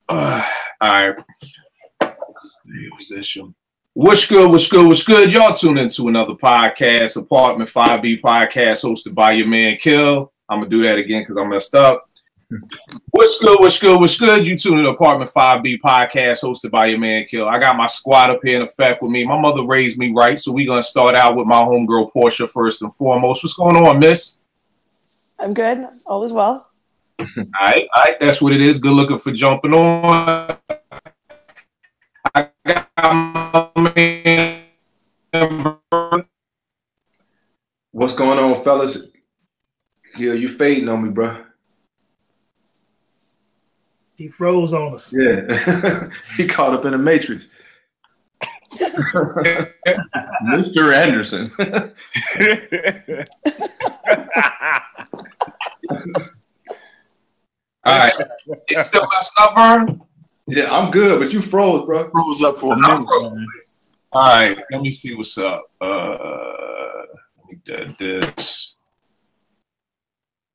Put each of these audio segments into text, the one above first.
All right. Position. What's good? What's good? What's good? Y'all tune into another podcast, Apartment 5B podcast, hosted by your man Kill. I'm gonna do that again because I messed up. What's good? What's good? What's good? You tune in to Apartment 5B podcast, hosted by your man Kill. I got my squad up here in effect with me. My mother raised me right, so we're gonna start out with my homegirl Portia first and foremost. What's going on, miss? I'm good. All is well. All right. That's what it is. Good looking for jumping on. I got my man. What's going on, fellas? Yeah, you fading on me, bro. He froze on us. Yeah, he caught up in the Matrix. Mr. Anderson. All right. You still messing up, Vern? Yeah, I'm good, but you froze, bro. Froze up for a minute. All right, let me see what's up. Let me do this.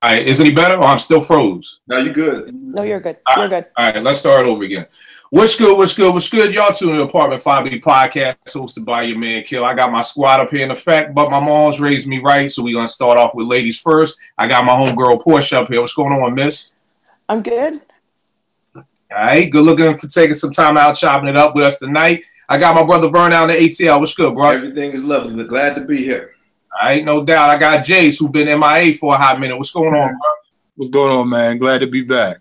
All right, is it any better? Or I'm still froze? No, you good. No, you're good. All You're good. All right, let's start over again. What's good? What's good? What's good? Y'all tuning in Apartment 5B podcast, hosted by your man Kill. I got my squad up here in effect, but my mom's raised me right, so we're gonna start off with ladies first. I got my homegirl Portia up here. What's going on, miss? I'm good. All right, good looking for taking some time out chopping it up with us tonight. I got my brother Vern out in the ATL. What's good, bro? Everything is lovely. We're glad to be here. All right, no doubt. I got Jace, who been MIA for a hot minute. What's going on, bro? What's going on, man? Glad to be back.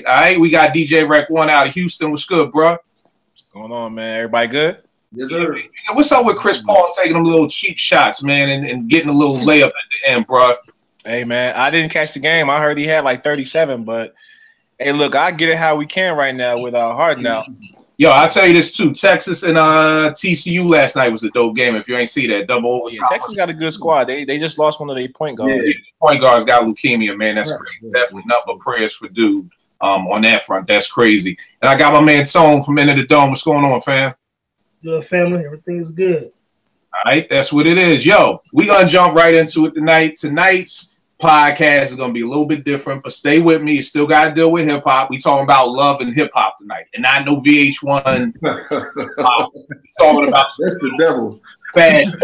All right, we got DJ Rec 1 out of Houston. What's good, bro? What's going on, man? Everybody good? Yes, sir. What's up with Chris Paul taking them little cheap shots, man, and getting a little layup at the end, bro? Hey, man, I didn't catch the game. I heard he had like 37, but hey, look, I get it how we can right now with Harden out. Yo, I'll tell you this too. Texas and TCU last night was a dope game. If you ain't see that, double overtime. Yeah, Texas got a good squad. They just lost one of their point guards. Yeah, point guards got leukemia, man. That's crazy. Definitely nothing but prayers for dude on that front. That's crazy. And I got my man Tone from Into the Dome. What's going on, fam? Good family. Everything is good. All right, that's what it is. Yo, we gonna jump right into it tonight. Tonight's podcast is gonna be a little bit different, but stay with me. You still gotta deal with hip hop. We talking about love and hip hop tonight, and not no VH1. Talking about That's the devil. fashion,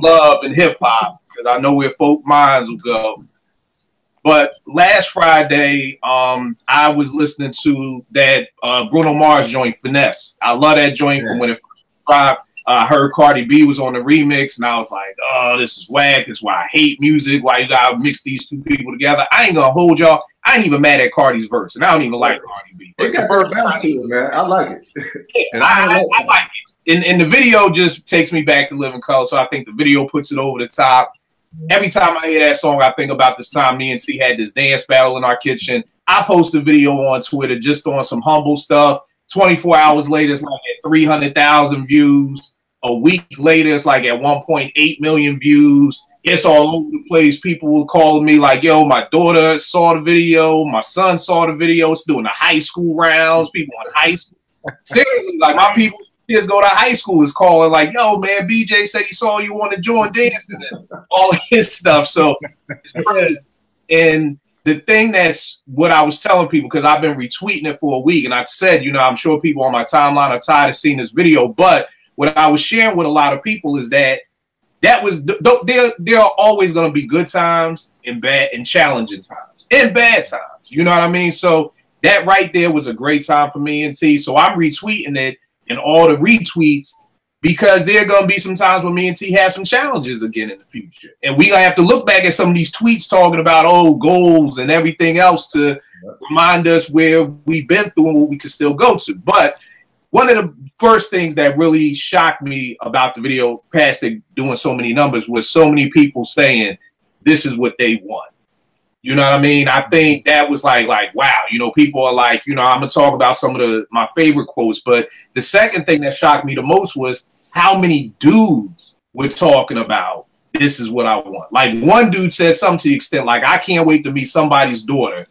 love, and hip hop, because I know where folk minds will go. But last Friday, I was listening to that Bruno Mars joint, Finesse. I love that joint from when it first dropped. I heard Cardi B was on the remix, and I was like, oh, this is whack. This is why I hate music, why you gotta mix these two people together. I ain't gonna hold y'all. I ain't even mad at Cardi's verse, and I don't even like Cardi B. It got first bounce to it, man. I like it. And I like it. And the video just takes me back to Living Color, so I think the video puts it over the top. Every time I hear that song, I think about this time me and T had this dance battle in our kitchen. I post a video on Twitter just on some humble stuff. 24 hours later, it's like at 300,000 views. A week later, it's like at 1.8 million views. It's all over the place. People were calling me like, yo, my daughter saw the video. My son saw the video. It's doing the high school rounds. People in high school. Seriously, like my people, kids go to high school is calling like, yo, man, BJ said he saw you on the joint dancing and all of his stuff. So it's crazy. And the thing that's what I was telling people, because I've been retweeting it for a week, and I've said, you know, I'm sure people on my timeline are tired of seeing this video, but what I was sharing with a lot of people is that was there are always going to be good times and bad and challenging times and bad times. You know what I mean? So that right there was a great time for me and T. So I'm retweeting it and all the retweets because there are going to be some times when me and T have some challenges again in the future. And we going to have to look back at some of these tweets talking about goals and everything else to remind us where we've been through and what we can still go to. But one of the first things that really shocked me about the video, past it doing so many numbers, was so many people saying this is what they want. You know what I mean? I think that was like, wow, you know, people are like, you know, I'm going to talk about some of my favorite quotes. But the second thing that shocked me the most was how many dudes were talking about this is what I want. Like one dude said something to the extent like, I can't wait to meet somebody's daughter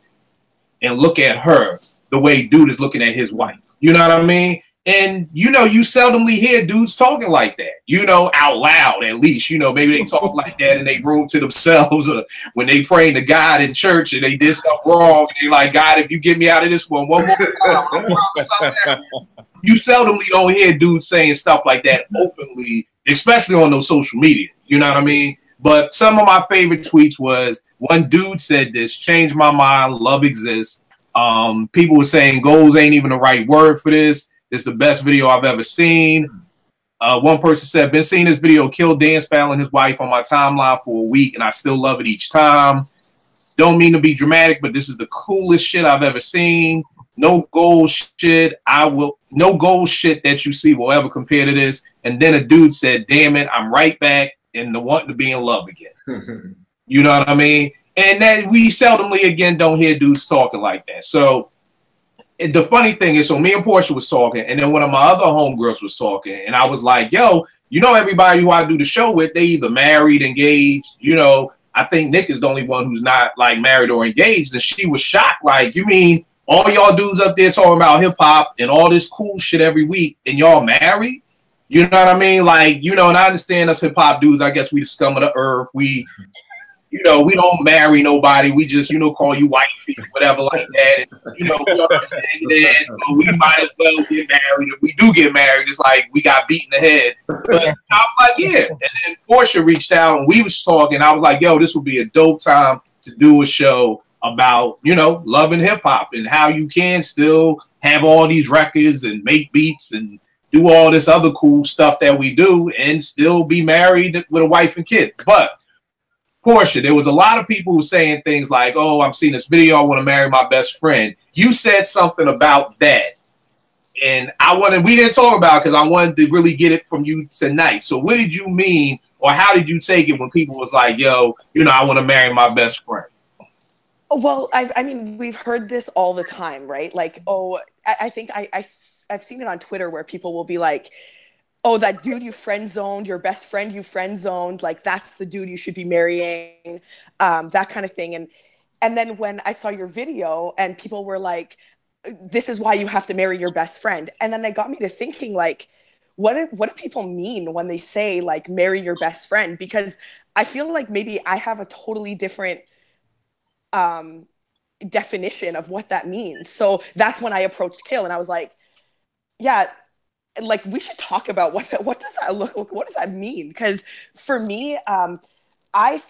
and look at her the way dude is looking at his wife. You know what I mean? And, you know, you seldomly hear dudes talking like that, you know, out loud at least. You know, maybe they talk like that in their room to themselves, or when they praying to God in church and they did something wrong. And they like, God, if you get me out of this one more time, I promise. You seldomly don't hear dudes saying stuff like that openly, especially on those social media. You know what I mean? But some of my favorite tweets was one dude said this: changed my mind, love exists. People were saying goals ain't even the right word for this. It's the best video I've ever seen. One person said, been seeing this video kill Dance Battle and his wife on my timeline for a week, and I still love it each time. Don't mean to be dramatic, but this is the coolest shit I've ever seen. No goal shit. No goal shit that you see will ever compare to this. And then a dude said, damn it, I'm right back in the wanting to be in love again. You know what I mean? And that we seldomly again don't hear dudes talking like that. So the funny thing is, so me and Portia was talking, and then one of my other homegirls was talking, and I was like, yo, you know, everybody who I do the show with, they either married, engaged, you know. I think Nick is the only one who's not like married or engaged. And she was shocked, like, you mean all y'all dudes up there talking about hip hop and all this cool shit every week, and y'all married? You know what I mean? Like, you know, and I understand us hip hop dudes, I guess we the scum of the earth. We, you know, we don't marry nobody. We just, you know, call you wifey, whatever like that. And, you know, we might as well get married. If we do get married, it's like we got beat in the head. But I was like, yeah. And then Portia reached out and we was talking. I was like, yo, this would be a dope time to do a show about, you know, loving hip hop and how you can still have all these records and make beats and do all this other cool stuff that we do and still be married with a wife and kids. But Portia, there was a lot of people who saying things like, oh, I'm seeing this video, I want to marry my best friend. You said something about that. And we didn't talk about it because I wanted to really get it from you tonight. So what did you mean, or how did you take it when people was like, yo, you know, I want to marry my best friend? Well, I mean, we've heard this all the time, right? Like, oh, I think I've seen it on Twitter where people will be like, oh, that dude you friend zoned, your best friend you friend zoned, like that's the dude you should be marrying, that kind of thing. And then when I saw your video and people were like, this is why you have to marry your best friend. And then it got me to thinking, like, what do people mean when they say like marry your best friend? Because I feel like maybe I have a totally different definition of what that means. So that's when I approached Kill and I was like, yeah, like we should talk about what does that look like? What does that mean? Because for me, I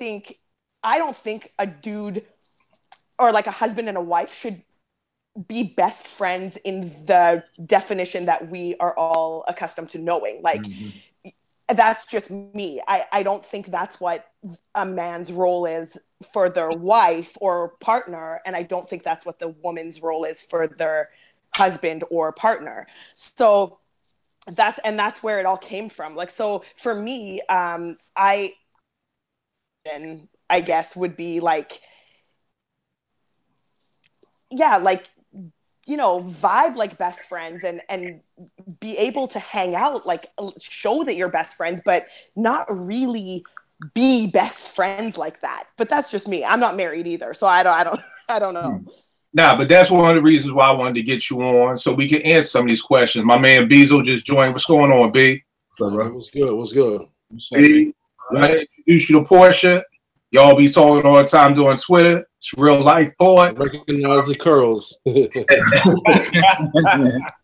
don't think a dude or like a husband and a wife should be best friends in the definition that we are all accustomed to knowing. Like that's just me. I don't think that's what a man's role is for their wife or partner, and I don't think that's what the woman's role is for their husband or partner. So that's where it all came from. Like, so for me, I guess would be like, yeah, like, you know, vibe like best friends and be able to hang out, like show that you're best friends, but not really be best friends like that. But that's just me. I'm not married either, so I don't know. Nah, but that's one of the reasons why I wanted to get you on, so we can answer some of these questions. My man Bezo just joined. What's going on, B? What's up, bro? What's good? What's good? B, I introduce you to Portia. Y'all be talking all the time doing Twitter. It's real life thought. Recognize the curls. All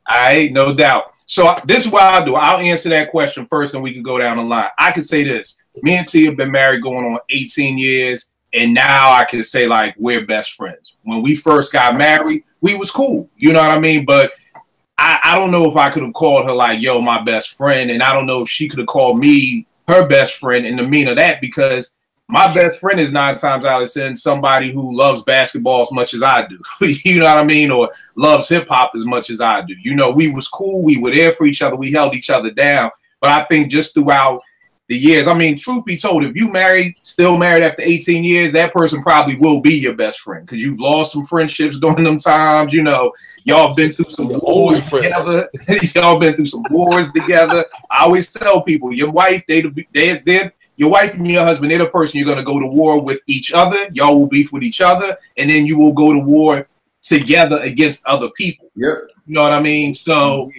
right, no doubt. So this is what I'll do. I'll answer that question first, and we can go down the line. I can say this. Me and T have been married going on 18 years. And now I can say, like, we're best friends. When we first got married, we was cool. You know what I mean? But I don't know if I could have called her, like, yo, my best friend. And I don't know if she could have called me her best friend in the mean of that, because my best friend is 9 times out of 10 somebody who loves basketball as much as I do. You know what I mean? Or loves hip-hop as much as I do. You know, we was cool. We were there for each other. We held each other down. But I think just throughout the years, I mean, truth be told, if you still married after 18 years, that person probably will be your best friend, because you've lost some friendships during them times. You know, y'all been through some wars together. Y'all been through some wars together. I always tell people, your wife, your wife and your husband, they're the person you're going to go to war with each other. Y'all will beef with each other, and then you will go to war together against other people. Yep. You know what I mean? So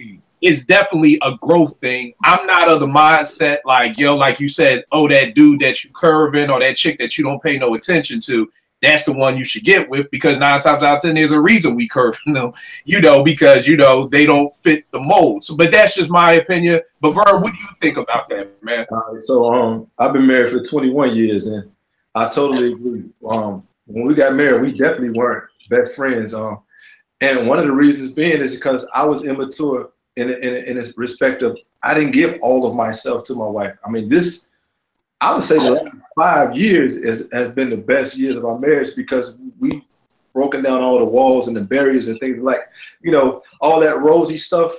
it's definitely a growth thing. I'm not of the mindset like, yo, like you said, oh, that dude that you curving or that chick that you don't pay no attention to, that's the one you should get with, because 9 times out of 10, there's a reason we curving them, because, they don't fit the mold. So, but that's just my opinion. But Vern, what do you think about that, man? So I've been married for 21 years, and I totally agree. When we got married, we definitely weren't best friends. And one of the reasons being is because I was immature in the respect of I didn't give all of myself to my wife. I mean, I would say the last 5 years has been the best years of our marriage, because we've broken down all the walls and the barriers and things like, all that rosy stuff.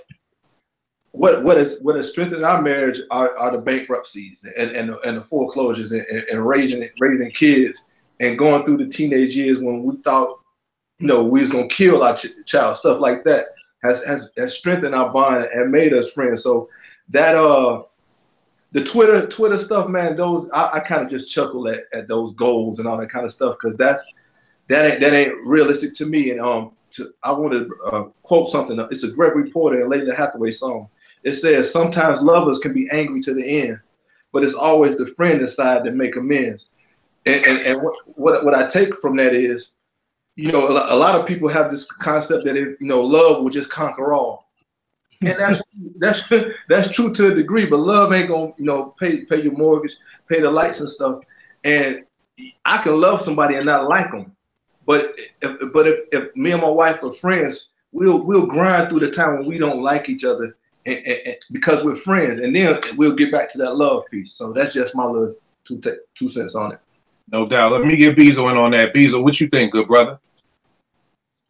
What has strengthened our marriage are the bankruptcies and the foreclosures and raising kids and going through the teenage years when we thought, we was gonna kill our child. Stuff like that has strengthened our bond and made us friends. So that the Twitter stuff, man, those I kind of just chuckle at those goals and all that kind of stuff, because that ain't realistic to me. And I want to quote something. It's a Gregory Porter and Lalah Hathaway song. It says, "Sometimes lovers can be angry to the end, but it's always the friend inside that make amends." And what I take from that is, a lot of people have this concept that love will just conquer all. And that's true to a degree, but love ain't gonna pay your mortgage, pay the lights and stuff. And I can love somebody and not like them, but if me and my wife are friends, we'll grind through the time when we don't like each other, and because we're friends, and then we'll get back to that love piece. So that's just my little 2 cents on it. No doubt. Let me get Beezel in on that. Beezel, what you think, good brother?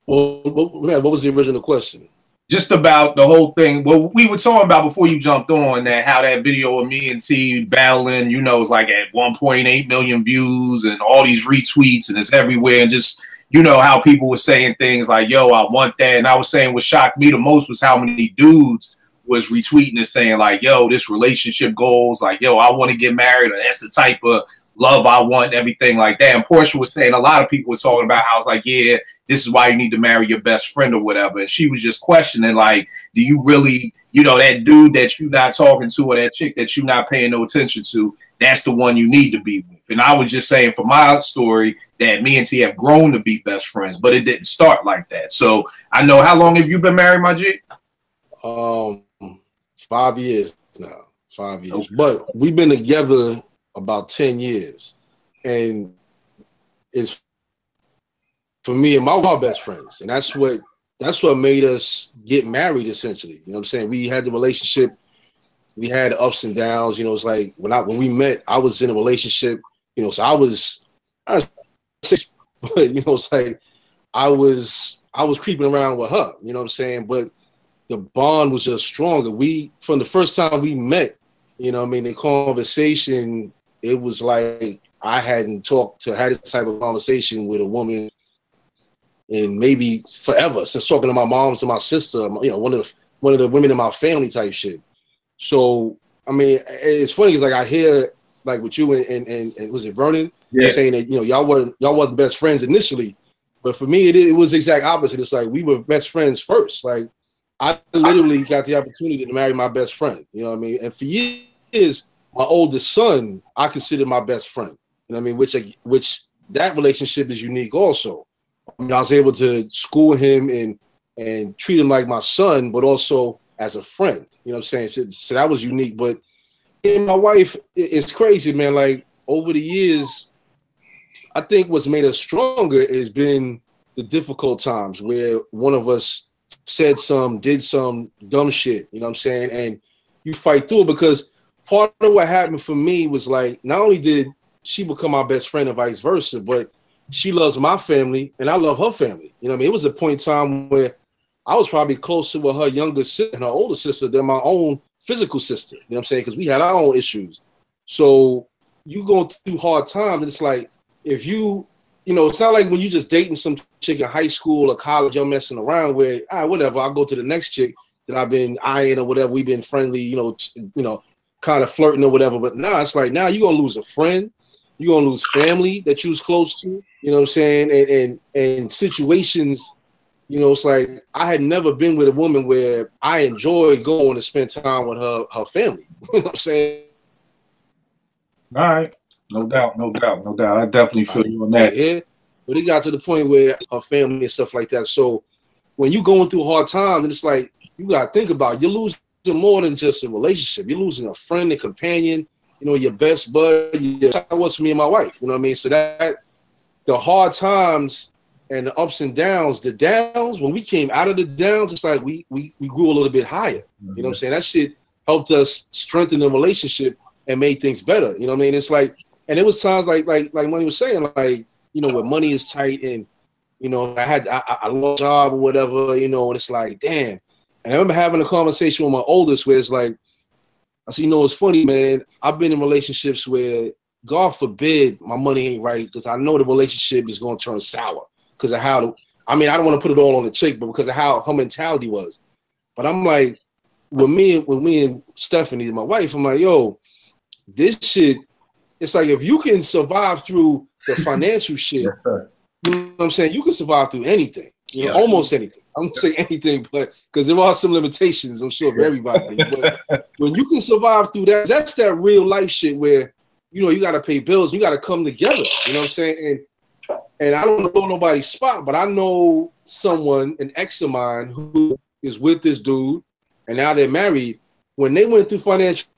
Well, what was the original question? Just about the whole thing. Well, we were talking about before you jumped on that, how that video of me and T battling, is like at 1.8 million views and all these retweets, and it's everywhere. And just, how people were saying things like, yo, I want that. And I was saying what shocked me the most was how many dudes was retweeting this saying like, yo, this relationship goals, like, yo, I want to get married, or that's the type of love I want, everything like that. And Portia was saying a lot of people were talking about how it's like, yeah, this is why you need to marry your best friend or whatever. And she was just questioning, like, do you really, that dude that you're not talking to or that chick that you're not paying no attention to, that's the one you need to be with. And I was just saying for my story that me and T have grown to be best friends, but it didn't start like that. So I know, how long have you been married, my G? 5 years now, 5 years. Okay. But we've been together about 10 years. And it's for me and my best friends. And that's what made us get married, essentially. You know what I'm saying? We had the relationship, we had ups and downs. It's like when we met, I was in a relationship, so I was 6, but it's like I was creeping around with her, you know what I'm saying? But the bond was just stronger. From the first time we met, the conversation, it was like I hadn't had this type of conversation with a woman in maybe forever, since talking to my mom, to my sister, one of the women in my family type shit. So, I mean, it's funny because like I hear like with you and was it Vernon? Yeah. Saying that, y'all wasn't best friends initially, but for me, it was the exact opposite. It's like we were best friends first. Like I literally got the opportunity to marry my best friend. You know what I mean? And for years, my oldest son, I consider my best friend. You know what I mean? Which that relationship is unique also. I was able to school him and treat him like my son, but also as a friend. You know what I'm saying? So that was unique. But my wife, it's crazy, man. Like over the years, I think what's made us stronger has been the difficult times where one of us said did some dumb shit. You know what I'm saying? And you fight through it, because part of what happened for me was like, not only did she become my best friend and vice versa, but she loves my family and I love her family. You know what I mean? It was a point in time where I was probably closer with her younger sister and her older sister than my own physical sister. You know what I'm saying? Because we had our own issues. So you going through hard times, it's like, if it's not like when you just dating some chick in high school or college, you're messing around with, whatever, I'll go to the next chick that I've been eyeing or whatever, we've been friendly, kind of flirting or whatever. But now it's like, now you're going to lose a friend. You're going to lose family that you was close to, you know what I'm saying? And situations you know, it's like I had never been with a woman where I enjoyed going to spend time with her family. You know what I'm saying? All right. No doubt. I definitely feel you on that. Yeah. But it got to the point where her family and stuff like that. So when you going through a hard time, it's like you gotta think about it. You're losing more than just a relationship. You're losing a friend, a companion, you know, your best bud. That was for me and my wife. You know what I mean? So that the hard times and the ups and downs, the downs, when we came out of the downs, it's like we grew a little bit higher. You know what I'm saying? That shit helped us strengthen the relationship and made things better. You know what I mean? It's like, and it was times like Money was saying, like, you know, when money is tight and, you know, I lost a job or whatever, you know, and it's like, damn. And I remember having a conversation with my oldest where it's like, I said, you know, it's funny, man. I've been in relationships where, God forbid, my money ain't right because I know the relationship is going to turn sour because of how, I mean, I don't want to put it all on the chick, but because of how her mentality was. But I'm like, with me and Stephanie, my wife, I'm like, yo, this shit, it's like if you can survive through the financial shit, you know what I'm saying? You can survive through anything, you know, almost anything. I'm gonna say anything, but because there are some limitations, I'm sure, for everybody. But when you can survive through that, that's that real life shit where, you know, you got to pay bills, you got to come together. You know what I'm saying? And I don't know nobody's spot, but I know someone, an ex of mine, who is with this dude, and now they're married. When they went through financial,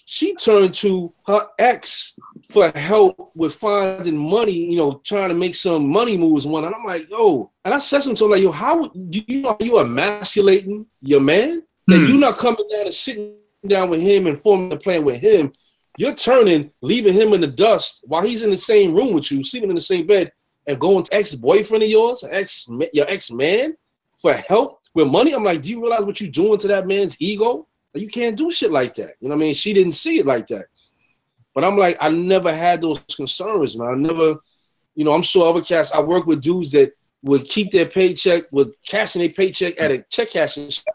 she turned to her ex for help with finding money, you know, trying to make some money moves and whatnot. And I'm like, yo, and I said something to her like, yo, how do you know you emasculating your man? And you not coming down and sitting down with him and forming a plan with him. You're turning, leaving him in the dust while he's in the same room with you, sleeping in the same bed, and going to ex-boyfriend of yours, your ex-man, for help with money. I'm like, do you realize what you're doing to that man's ego? You can't do shit like that. You know what I mean? She didn't see it like that. But I'm like, I never had those concerns, man. I never, you know, I'm sure other cats, I work with dudes that would keep their paycheck, with cashing their paycheck at a check cashing spot.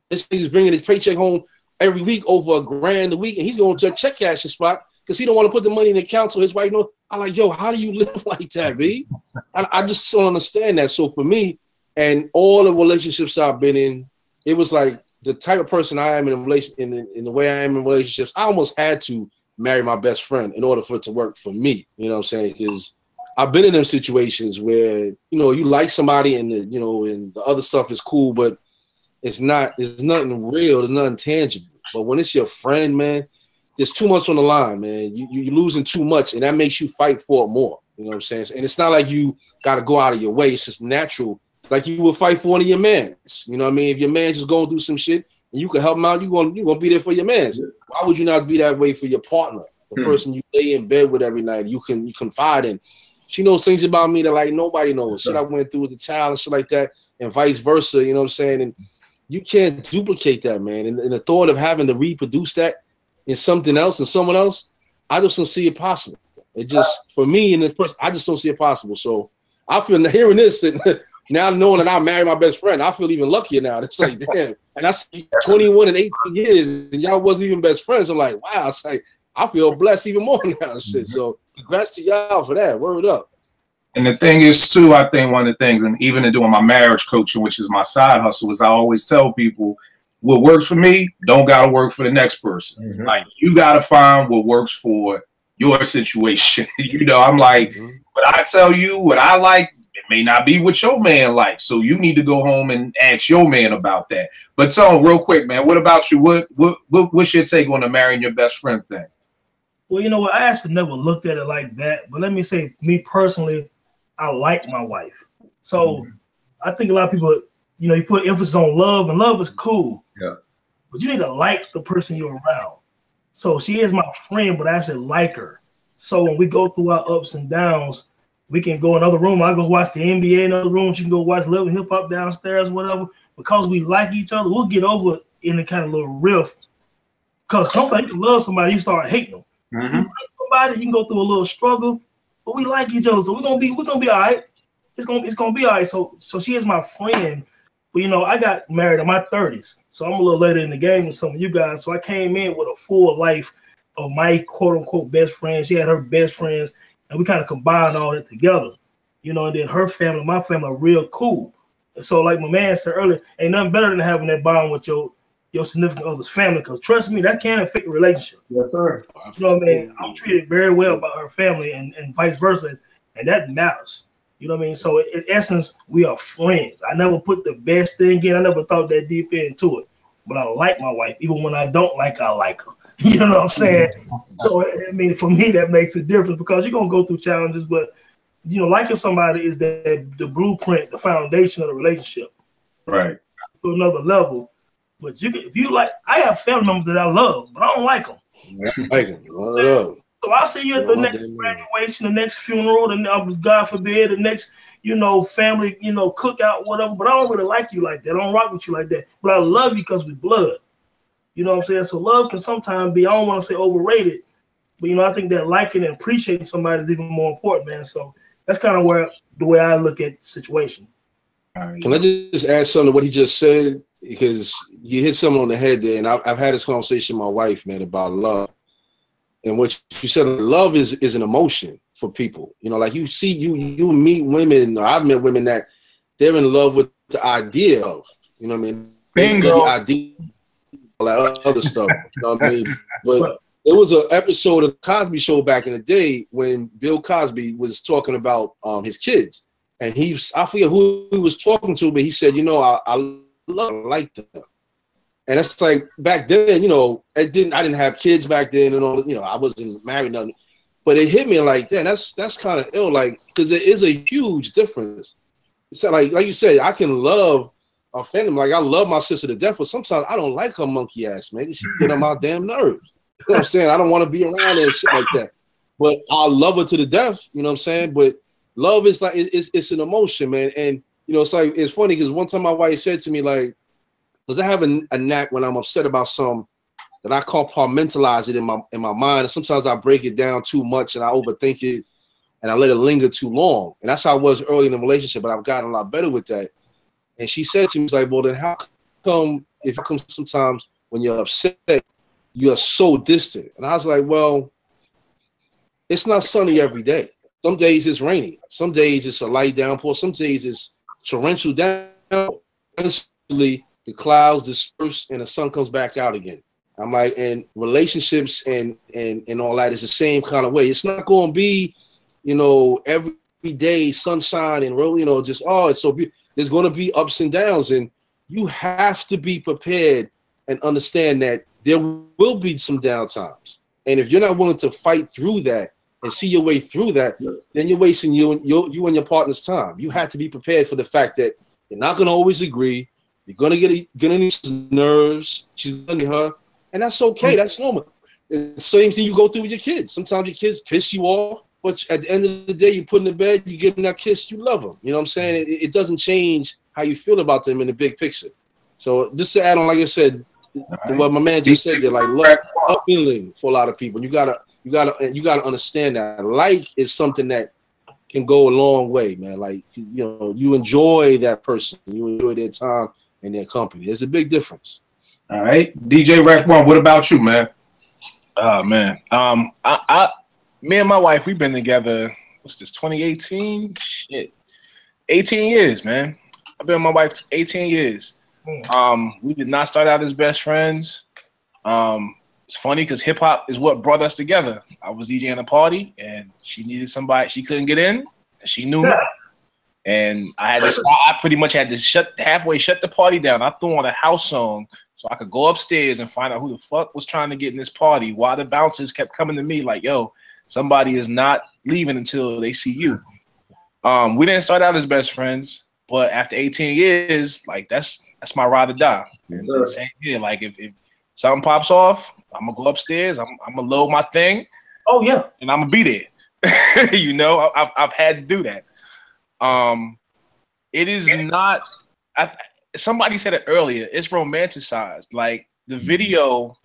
This nigga's bringing his paycheck home every week over $1,000 a week, and he's going to a check cashing spot because he don't want to put the money in the account so his wife knows. I'm like, yo, how do you live like that, B? I just don't understand that. So for me, and all the relationships I've been in, it was like the type of person I am in the way I am in relationships, I almost had to marry my best friend in order for it to work for me. You know what I'm saying? Because I've been in them situations where, you know, you like somebody and and the other stuff is cool, but there's nothing real, there's nothing tangible. But when it's your friend, man, there's too much on the line, man. You're losing too much, and that makes you fight for it more. You know what I'm saying? And it's not like you got to go out of your way. It's just natural. Like you would fight for one of your mans. You know what I mean? If your man's just going through some shit and you can help him out, you're gonna be there for your mans. Why would you not be that way for your partner, the person you lay in bed with every night? You confide in. She knows things about me that like nobody knows. Shit I went through as a child and shit like that, and vice versa. You know what I'm saying? And you can't duplicate that, man. And the thought of having to reproduce that in something else and someone else, I just don't see it possible. It just, for me and this person, I just don't see it possible. So I feel hearing this and now knowing that I married my best friend, I feel even luckier now. It's like, damn. And I see 21 and 18 years and y'all wasn't even best friends. I'm like, wow. It's like, I feel blessed even more now. Shit. So congrats to y'all for that. Word up. And the thing is, too, I think one of the things, and even in doing my marriage coaching, which is my side hustle, is I always tell people, what works for me don't got to work for the next person. Like, you got to find what works for your situation. You know, I'm like, what I tell you, what I like, it may not be what your man likes. So you need to go home and ask your man about that. But Tone, real quick, man, what about you? What's your take on the marrying your best friend thing? Well, you know what? I actually never looked at it like that. But let me say, me personally, I like my wife. So I think a lot of people, you know, you put emphasis on love, and love is cool. Yeah. But you need to like the person you're around. So she is my friend, but I actually like her. So when we go through our ups and downs, we can go in another room. I go watch the NBA in another room. She can go watch Love and Hip Hop downstairs, whatever. Because we like each other, we'll get over in a kind of little rift. Because sometimes you can love somebody, you start hating them. You like somebody, you can go through a little struggle. But we like each other, so we're gonna be all right. It's gonna be all right. So she is my friend. But you know, I got married in my 30s, so I'm a little later in the game than some of you guys. So I came in with a full life of my quote unquote best friend. She had her best friends, and we kind of combined all that together. you know, and then her family, my family are real cool. And so, like my man said earlier, ain't nothing better than having that bond with your significant other's family, because trust me, that can affect the relationship. Yes, sir. You know what I mean? I'm treated very well by her family and vice versa, and that matters. You know what I mean? So in essence, we are friends. I never put the best thing in. I never thought that deep into it. But I like my wife. Even when I don't like her, I like her. You know what I'm saying? So, I mean, for me, that makes a difference, because you're going to go through challenges, but, you know, liking somebody is the blueprint, the foundation of the relationship. Right. To another level. But if you like, I have family members that I love, but I don't like them. Like him. So I see you at the next graduation, the next funeral, God forbid, the next, you know, family, you know, cookout, whatever. But I don't really like you like that. I don't rock with you like that. But I love you because we blood. You know what I'm saying? So love can sometimes be, I don't want to say overrated, but, you know, I think that liking and appreciating somebody is even more important, man. So that's kind of the way I look at the situation. Can I just add something to what he just said? Because you hit something on the head there, and I've had this conversation with my wife, man, about love. And what you said, love is an emotion for people. You know, like you see, you meet women, or I've met women that they're in love with the idea of, you know what I mean? Bingo. The idea, all that other stuff, you know what I mean? But there was an episode of the Cosby Show back in the day when Bill Cosby was talking about his kids. And I forget who he was talking to, but he said, you know, I like them. And it's like back then, you know, I didn't have kids back then, and all, you know, I wasn't married, nothing. But it hit me like that. That's kind of ill, like, because there is a huge difference. So like you said, I can love a family, like I love my sister to death, but sometimes I don't like her monkey ass, man. She get on my damn nerves. You know what I'm saying? I don't want to be around her and shit like that. But I love her to the death. You know what I'm saying? But love is like it's an emotion, man. And you know, it's like it's funny because one time my wife said to me, like, because I have a knack when I'm upset about something that I compartmentalize it in my mind. And sometimes I break it down too much and I overthink it and I let it linger too long. And that's how I was early in the relationship, but I've gotten a lot better with that. And she said to me, like, well, then how come sometimes when you're upset, you're so distant? And I was like, well, it's not sunny every day. Some days it's rainy. Some days it's a light downpour. Some days it's torrential downpour. Eventually, the clouds disperse and the sun comes back out again. I'm like, and relationships and all that is the same kind of way. It's not going to be, you know, every day sunshine and real, you know, just, oh, it's so beautiful. There's going to be ups and downs, and you have to be prepared and understand that there will be some downtimes. And if you're not willing to fight through that and see your way through that, then you're wasting you and your partner's time. You have to be prepared for the fact that you're not going to always agree. You're gonna get on each nerves. She's gonna her, and that's okay. That's normal. The same thing you go through with your kids. Sometimes your kids piss you off, but at the end of the day, you put in the bed, you give them that kiss, you love them. You know what I'm saying? It doesn't change how you feel about them in the big picture. So just to add on, like I said, to what my man just said, there, like love, a feeling for a lot of people. You gotta understand that like is something that can go a long way, man. Like, you know, you enjoy that person, you enjoy their time and their company. There's a big difference. All right, DJ Rap One, what about you, man? Oh man, me and my wife, we've been together. What's this? 2018? Shit, 18 years, man. I've been with my wife 18 years. We did not start out as best friends. It's funny because hip hop is what brought us together. I was DJing a party and she needed somebody. She couldn't get in. And she knew me. And I pretty much had to halfway shut the party down. I threw on a house song so I could go upstairs and find out who the fuck was trying to get in this party. While the bouncers kept coming to me like, yo, somebody is not leaving until they see you. We didn't start out as best friends, but after 18 years, like that's my ride or die. Sure. Same here. Like if something pops off, I'm gonna go upstairs. I'm gonna load my thing. Oh yeah, and I'm gonna be there. You know, I've had to do that. It is not. Somebody said it earlier. It's romanticized. Like the video,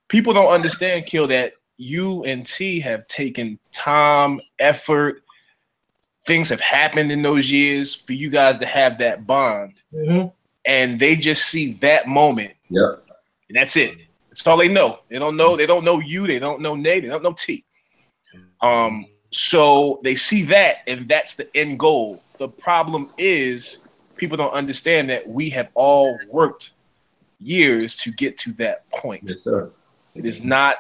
people don't understand, Kill, that you and T have taken time, effort. Things have happened in those years for you guys to have that bond, and they just see that moment. Yep. And that's it. That's all they know. They don't know. They don't know you. They don't know Nate. They don't know T. So they see that, and that's the end goal. The problem is people don't understand that we have all worked years to get to that point. Yes, sir. It is not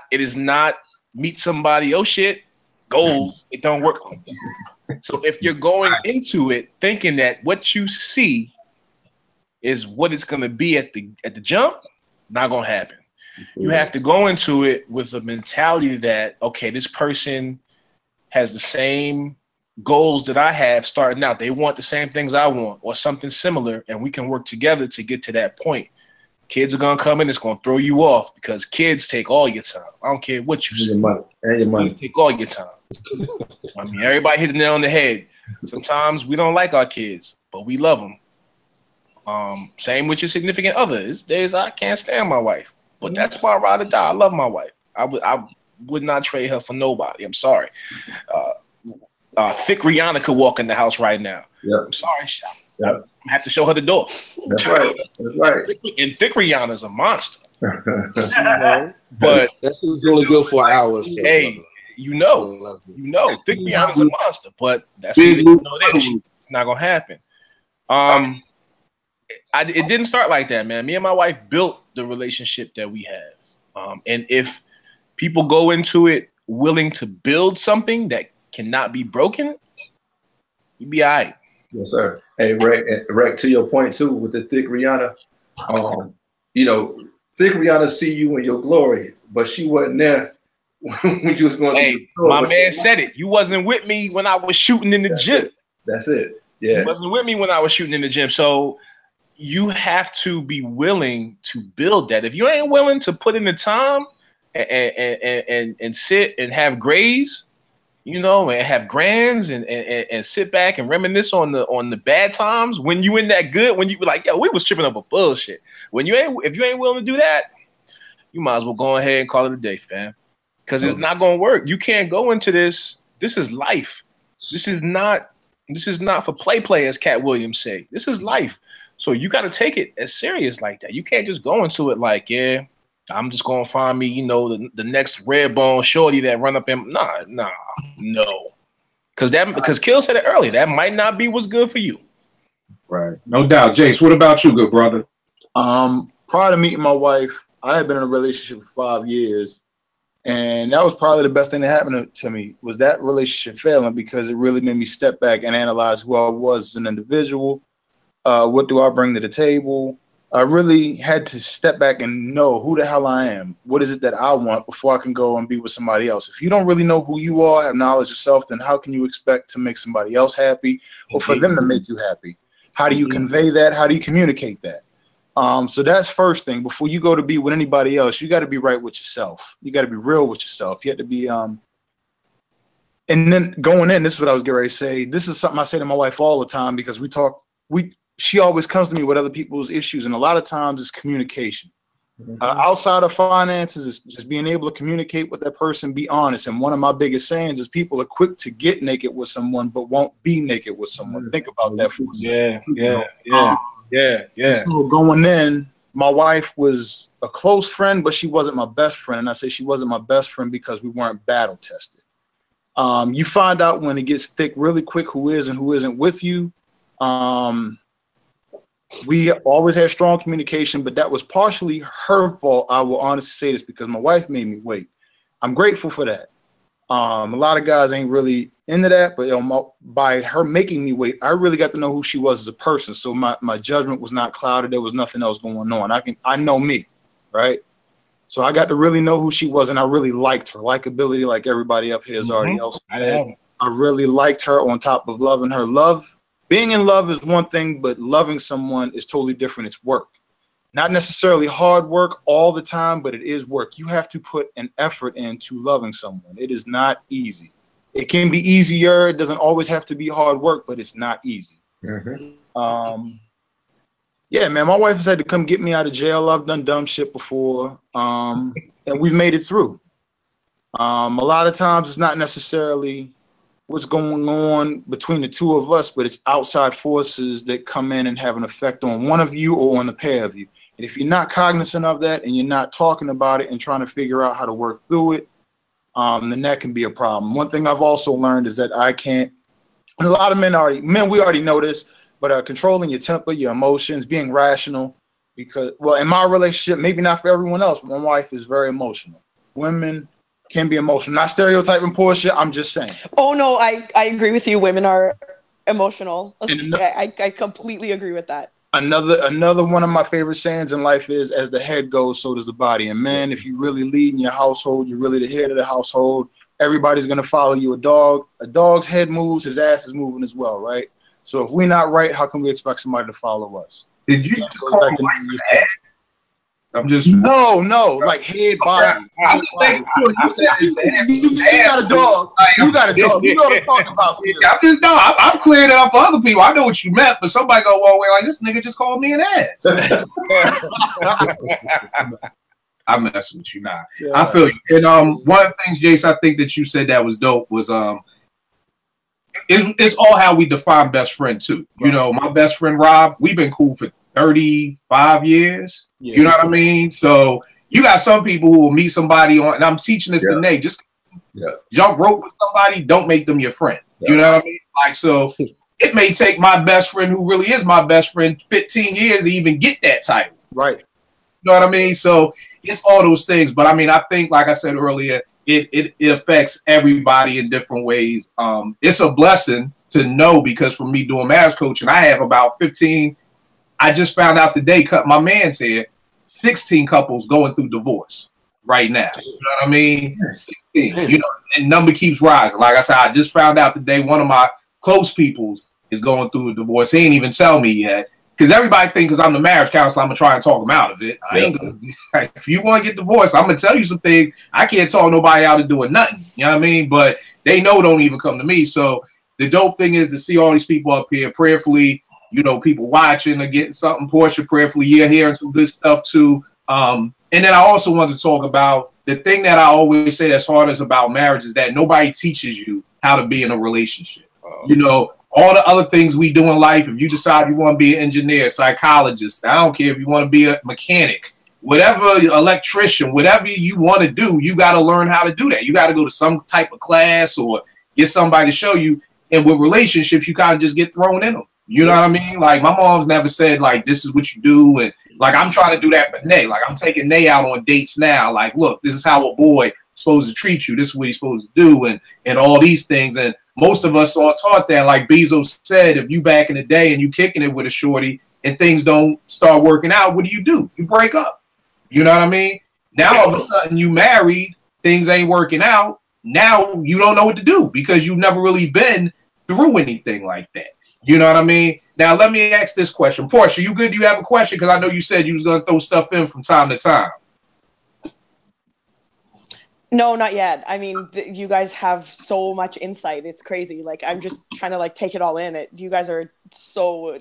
meet somebody, oh shit, goals. It don't work like that. So if you're going into it thinking that what you see is what it's gonna be at the jump, not gonna happen. You have to go into it with a mentality that, okay, this person has the same goals that I have starting out. They want the same things I want or something similar, and we can work together to get to that point. Kids are going to come in, it's going to throw you off because kids take all your time. I don't care what you say. Your money. Take all your time. I mean, everybody hit the nail on the head. Sometimes we don't like our kids, but we love them. Same with your significant other. There's days I can't stand my wife, but that's my ride or die. I love my wife. I would not trade her for nobody. I'm sorry. Thick Rihanna could walk in the house right now. Yep. I'm sorry. Yep. I have to show her the door. That's right. That's right. And Thick Rihanna's a monster. But that's only good for an hour. So, hey, Thick Rihanna's a monster, but that's it's not gonna happen. It didn't start like that, man. Me and my wife built the relationship that we have. And if people go into it willing to build something that cannot be broken, you'll be all right. Yes, sir. Hey, Rex, to your point too, with the Thick Rihanna, Thick Rihanna see you in your glory, but she wasn't there when you was going. Hey, my man said it. You wasn't with me when I was shooting in the gym. That's it. Yeah. You wasn't with me when I was shooting in the gym. So you have to be willing to build that. If you ain't willing to put in the time and sit and have grays, and have grands and sit back and reminisce on the bad times when you in that good, when you be like, yo, we was tripping over bullshit. If you ain't willing to do that, you might as well go ahead and call it a day, fam. Because it's not gonna work. You can't go into this. This is life. This is not for play, as Cat Williams say. This is life. So you gotta take it as serious like that. You can't just go into it like, yeah, I'm just gonna find me, the next red bone shorty that run up in. No. Because Kill said it earlier. That might not be what's good for you. Right. No doubt. Jace, what about you, good brother? Prior to meeting my wife, I had been in a relationship for 5 years. And that was probably the best thing that happened to me, was that relationship failing, because it really made me step back and analyze who I was as an individual. What do I bring to the table? I really had to step back and know who the hell I am. What is it that I want before I can go and be with somebody else? If you don't really know who you are, have knowledge of yourself, then how can you expect to make somebody else happy or for them to make you happy? How do you convey that? How do you communicate that? So that's first thing. Before you go to be with anybody else, you got to be right with yourself. You got to be real with yourself. You have to be, and then going in, this is what I was getting ready to say. This is something I say to my wife all the time, because she always comes to me with other people's issues, and a lot of times it's communication. Outside of finances, it's just being able to communicate with that person, be honest. And one of my biggest sayings is people are quick to get naked with someone, but won't be naked with someone. Think about that for a second. Yeah. So going in, my wife was a close friend, but she wasn't my best friend. And I say she wasn't my best friend because we weren't battle tested. You find out when it gets thick really quick who is and who isn't with you. We always had strong communication, but that was partially her fault. I will honestly say this, because my wife made me wait. I'm grateful for that. A lot of guys ain't really into that, but by her making me wait, I really got to know who she was as a person. So my judgment was not clouded. There was nothing else going on. I know me, right? So I got to really know who she was, and I really liked her. Likability, like everybody up here has already else said. I really liked her on top of loving her. Being in love is one thing, but loving someone is totally different. It's work. Not necessarily hard work all the time, but it is work. You have to put an effort into loving someone. It is not easy. It can be easier. It doesn't always have to be hard work, but it's not easy. Yeah, man, my wife has had to come get me out of jail. I've done dumb shit before, and we've made it through. A lot of times it's not necessarily what's going on between the two of us, but it's outside forces that come in and have an effect on one of you or on the pair of you. And if you're not cognizant of that and you're not talking about it and trying to figure out how to work through it, then that can be a problem. One thing I've also learned is that I can't. A lot of men we already know this, but controlling your temper, your emotions, being rational. Because, well, in my relationship, maybe not for everyone else, but my wife is very emotional. Women can be emotional. Not stereotyping Portia, I'm just saying. Oh, no, I agree with you. Women are emotional. I completely agree with that. Another one of my favorite sayings in life is, as the head goes, so does the body. And man, if you really lead in your household, you're really the head of the household, everybody's going to follow you. A dog's head moves, his ass is moving as well, right? So if we're not right, how can we expect somebody to follow us? Did you just call my wife ass? I'm just no, like head body. I'm just making sure you got a dog. You got a dog. You know what I'm talking about. I'm clearing it up for other people. I know what you meant, but somebody go, well, like this nigga just called me an ass. I'm messing with you now. Yeah. I feel you. And one of the things, Jace, I think that you said that was dope was it's all how we define best friend too. Right. You know, my best friend Rob, we've been cool for 35 years. Yeah. You know what I mean? So you got some people who will meet somebody on, and I'm teaching this to Nate, just jump rope with somebody, don't make them your friend. Yeah. You know what I mean? Like, so it may take my best friend, who really is my best friend, 15 years to even get that title. Right. You know what I mean? So it's all those things. But I mean, I think, like I said earlier, it affects everybody in different ways. It's a blessing to know, because for me doing marriage coaching, I have about 15. I just found out today, cut my man's hair, 16 couples going through divorce right now. You know what I mean? 16. You know, and number keeps rising. Like I said, I just found out today one of my close peoples is going through a divorce. He ain't even tell me yet. Because everybody thinks, because I'm the marriage counselor, I'm going to try and talk them out of it. I ain't gonna, if you want to get divorced, I'm going to tell you some things. I can't talk nobody out of doing nothing. You know what I mean? But they know don't even come to me. So the dope thing is to see all these people up here prayerfully, you know, people watching or getting something. Portia, prayerfully, you're hearing some good stuff too. And then I also wanted to talk about the thing that I always say that's hardest about marriage is that nobody teaches you how to be in a relationship. You know, all the other things we do in life, if you decide you want to be an engineer, psychologist, I don't care if you want to be a mechanic, whatever, electrician, whatever you want to do, you got to learn how to do that. You got to go to some type of class or get somebody to show you. And with relationships, you kind of just get thrown in them. You know what I mean? Like, my mom's never said, like, this is what you do. And, like, I'm trying to do that for Nay. Like, I'm taking Nay out on dates now. Like, look, this is how a boy is supposed to treat you. This is what he's supposed to do, and all these things. And most of us aren't taught that. Like Bezos said, if you back in the day and you kicking it with a shorty and things don't start working out, what do? You break up. You know what I mean? Now, all of a sudden, you married, things ain't working out. Now, you don't know what to do because you've never really been through anything like that. You know what I mean? Now, let me ask this question. Portia, you good? You have a question? Because I know you said you was going to throw stuff in from time to time. No, not yet. I mean, you guys have so much insight. It's crazy. Like, I'm just trying to, like, take it all in. You guys are so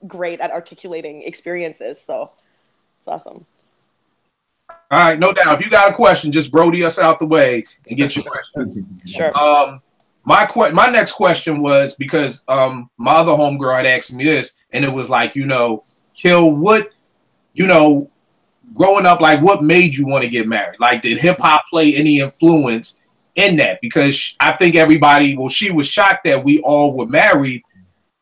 great at articulating experiences. So it's awesome. All right, no doubt. If you got a question, just Brody us out the way and get your question. Sure. My next question was because my other homegirl had asked me this, and it was like, you know, Kill, what, you know, growing up, like, what made you want to get married? Like, did hip hop play any influence in that? Because I think everybody, well, she was shocked that we all were married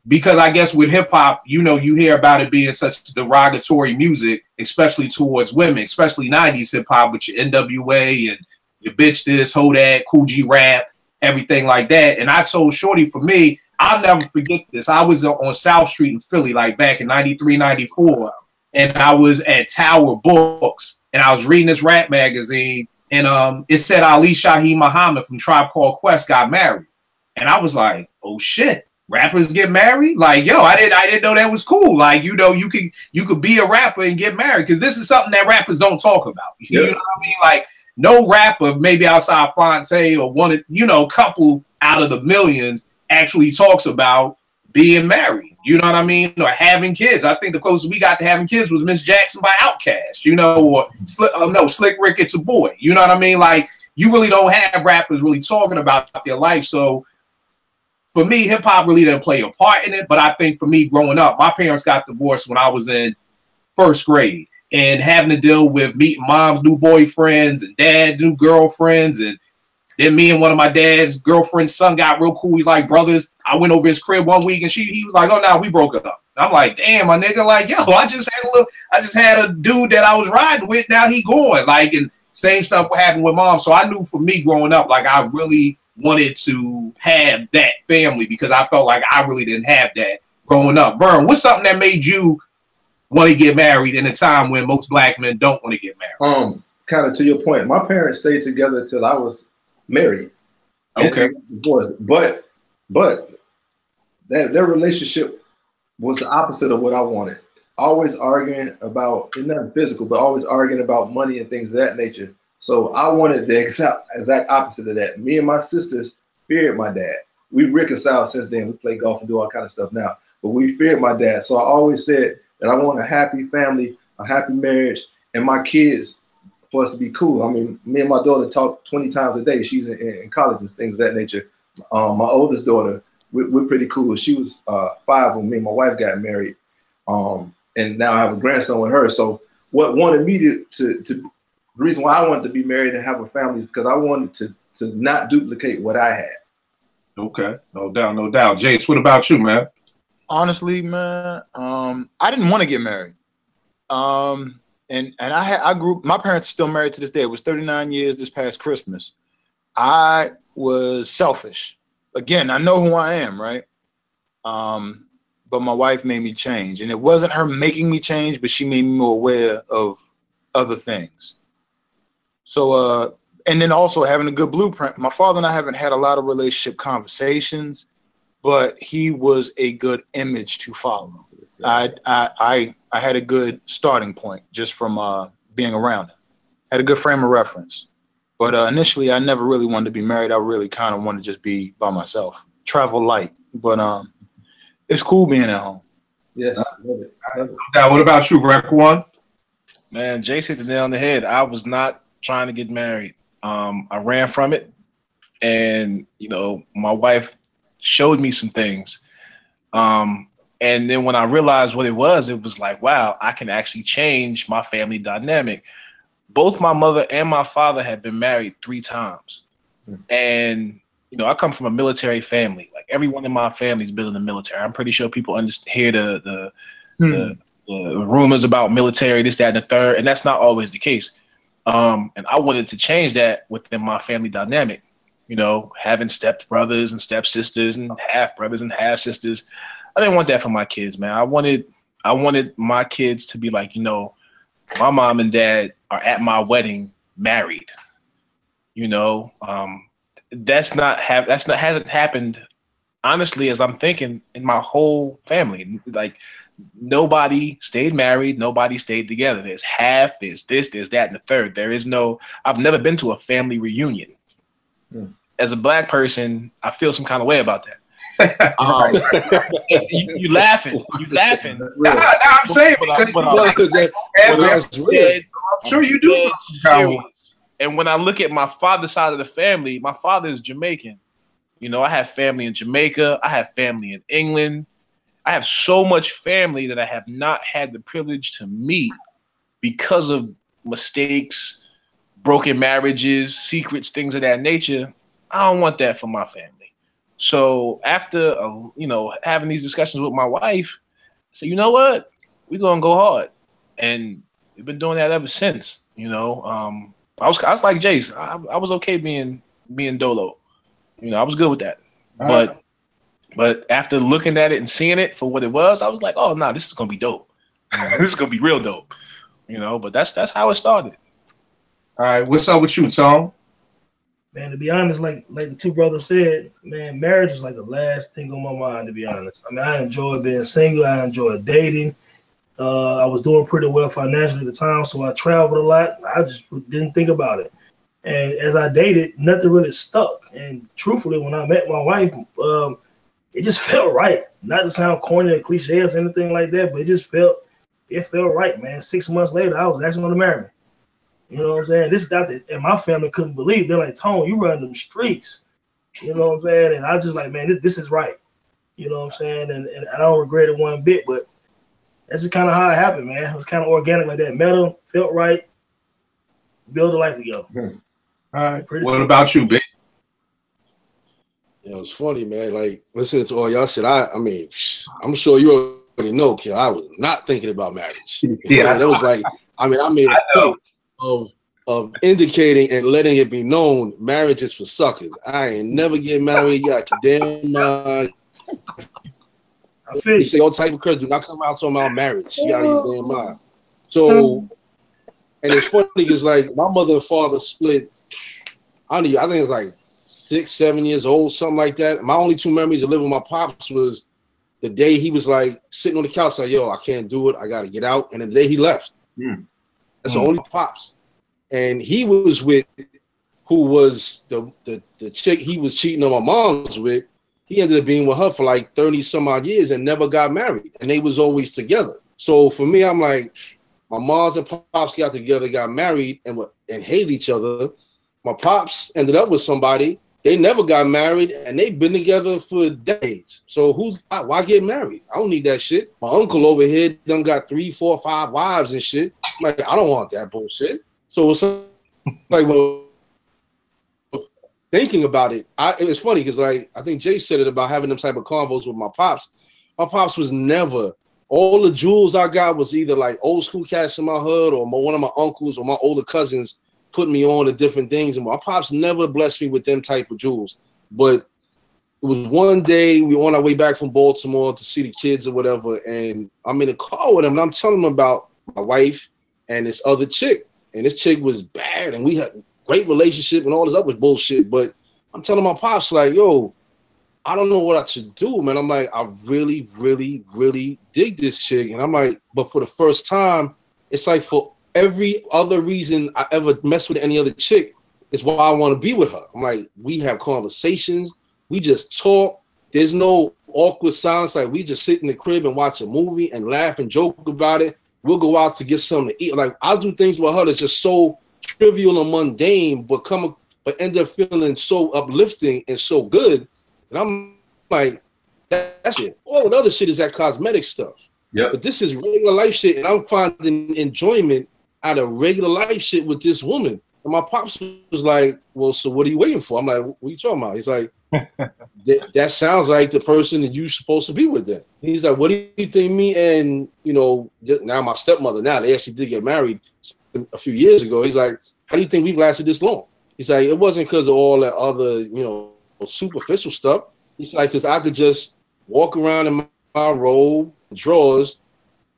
because I guess with hip hop, you know, you hear about it being such derogatory music, especially towards women, especially 90s hip hop with your NWA and your bitch this, ho that, Kool G Rap, everything like that. And I told Shorty, for me, I'll never forget this. I was on South Street in Philly, like back in 93, 94. And I was at Tower Books, and I was reading this rap magazine, and it said Ali Shaheed Muhammad from Tribe Called Quest got married. And I was like, oh shit, rappers get married? Like, yo, I didn't know that was cool. Like, you know, you could be a rapper and get married, because this is something that rappers don't talk about. You know what I mean? Like, no rapper, maybe outside Fonte or one, you know, couple out of the millions actually talks about being married, you know what I mean, or having kids. I think the closest we got to having kids was Miss Jackson by Outkast, you know, or Slick Rick, It's a Boy. You know what I mean? Like, you really don't have rappers really talking about their life. So for me, hip hop really didn't play a part in it. But I think for me growing up, my parents got divorced when I was in first grade, and having to deal with meeting mom's new boyfriends and dad's new girlfriends and Then me and one of my dad's girlfriend's son got real cool. He's like brothers. I went over his crib one week and he was like, oh, no, we broke up. I'm like, damn, my nigga, like, yo, I just had a dude that I was riding with. Now he going, like, and same stuff what happened with mom. So I knew for me growing up, like, I really wanted to have that family because I felt like I really didn't have that growing up. Vern, what's something that made you want to get married in a time when most black men don't want to get married? Kind of to your point, my parents stayed together till I was married. Okay. But their relationship was the opposite of what I wanted. Always arguing about, nothing physical, but always arguing about money and things of that nature. So I wanted the exact opposite of that. Me and my sisters feared my dad. We've reconciled since then. We play golf and do all kind of stuff now. But we feared my dad. So I always said that I want a happy family, a happy marriage, and my kids for us to be cool. I mean, me and my daughter talk 20 times a day. She's in college and things of that nature. My oldest daughter, we're pretty cool. She was 5 when me and my wife got married. And now I have a grandson with her. So what wanted me to the reason why I wanted to be married and have a family is because I wanted to not duplicate what I had. Okay, no doubt, no doubt. Jace, what about you, man? Honestly, man, I didn't want to get married. And I grew. My parents are still married to this day. It was 39 years this past Christmas. I was selfish. Again, I know who I am, right? But my wife made me change, and it wasn't her making me change, but she made me more aware of other things. So, and then also having a good blueprint. My father and I haven't had a lot of relationship conversations, but he was a good image to follow. I had a good starting point just from being around him. Had a good frame of reference. But initially, I never really wanted to be married. I really kind of wanted to just be by myself, travel light. But it's cool being at home. Yes. Love it. Now, what about you, Rec One? Man, Jace hit the nail on the head. I was not trying to get married. I ran from it. And, you know, my wife showed me some things. And then when I realized what it was like, wow, I can actually change my family dynamic. Both my mother and my father had been married 3 times. And, you know, I come from a military family. Like everyone in my family's been in the military. I'm pretty sure people hear the rumors about military, this, that, and the third. And that's not always the case. And I wanted to change that within my family dynamic, you know, having step brothers and step sisters and half brothers and half sisters. I didn't want that for my kids, man. I wanted my kids to be like, you know, my mom and dad are at my wedding married. You know, hasn't happened, honestly, as I'm thinking, in my whole family. Like nobody stayed married, nobody stayed together. There's half, there's this, there's that, and the third. I've never been to a family reunion. As a black person, I feel some kind of way about that. You laughing. Nah, I'm saying because I'm sure you do. And when I look at my father's side of the family, my father is Jamaican. You know, I have family in Jamaica. I have family in England. I have so much family that I have not had the privilege to meet because of mistakes, broken marriages, secrets, things of that nature. I don't want that for my family. So after, you know, having these discussions with my wife, I said, you know what? We're going to go hard. And we've been doing that ever since, you know. I was like Jace. I was okay being dolo. You know, I was good with that. But after looking at it and seeing it for what it was, I was like, oh, no, this is going to be dope. This is going to be real dope. You know, but that's how it started. All right. What's up with you, Tom? Man, to be honest, like the 2 brothers said, man, marriage is like the last thing on my mind, to be honest. I mean, I enjoyed being single. I enjoyed dating. I was doing pretty well financially at the time, so I traveled a lot. I just didn't think about it. And as I dated, nothing really stuck. And truthfully, when I met my wife, it just felt right. Not to sound corny or cliche or anything like that, but it felt right, man. 6 months later, I was actually going to marry me. You know what I'm saying? This is not that, and my family couldn't believe. They're like, Tone, you run them streets. You know what I'm saying? And I was just like, man, this is right. You know what I'm saying? And I don't regret it one bit, but that's just kind of how it happened, man. It was kind of organic like that. Met them, felt right, build a life together. All right. What about you, Big? It was funny, man. Like listening to all y'all shit. I mean, I'm sure you already know, kid. I was not thinking about marriage. Yeah, that was like, I mean, I made a point of indicating and letting it be known marriage is for suckers. I ain't never get married. You got your damn mind. I feel You say all type of curse. Do not come out talking about marriage. You got your damn mind. So, and it's funny because like my mother and father split. I think it's like 6, 7 years old, something like that. My only 2 memories of living with my pops was the day he was like sitting on the couch, like, yo, I can't do it. I got to get out. And the day he left. That's the only pops. And he was with who was the chick he was cheating on my mom's with. He ended up being with her for like 30 some odd years and never got married. And they was always together. So for me, I'm like, my moms and pops got together, got married and hated each other. My pops ended up with somebody. They never got married and they've been together for decades. So why get married? I don't need that shit. My uncle over here done got 3, 4, 5 wives and shit. Like, I don't want that bullshit. So it's like, well, thinking about it, it was funny because like I think Jay said it about having them type of convos with my pops. My pops was never, all the jewels I got was either like old school cats in my hood or one of my uncles or my older cousins put me on to different things. And my pops never blessed me with them type of jewels. But it was one day we were on our way back from Baltimore to see the kids or whatever. And I'm in a car with him and I'm telling him about my wife and this other chick. And this chick was bad and we had great relationship and all this other bullshit. But I'm telling my pops like, yo, I don't know what I should do, man. I'm like, I really, really, really dig this chick. And I'm like, but for the first time, it's like for every other reason I ever mess with any other chick is why I want to be with her. I'm like, we have conversations. We just talk. There's no awkward silence. Like we just sit in the crib and watch a movie and laugh and joke about it. We'll go out to get something to eat. Like I'll do things with her that's just so trivial and mundane, but end up feeling so uplifting and so good. And I'm like, that's it. All the other shit is that cosmetic stuff. Yeah. But this is regular life shit, and I'm finding enjoyment out of regular life shit with this woman. And my pops was like, well, so what are you waiting for? I'm like, what are you talking about? He's like, that sounds like the person that you're supposed to be with then. He's like, what do you think me and, now my stepmother, now they actually did get married a few years ago. He's like, how do you think we've lasted this long? He's like, it wasn't because of all that other, superficial stuff. He's like, because I could just walk around in my robe, drawers,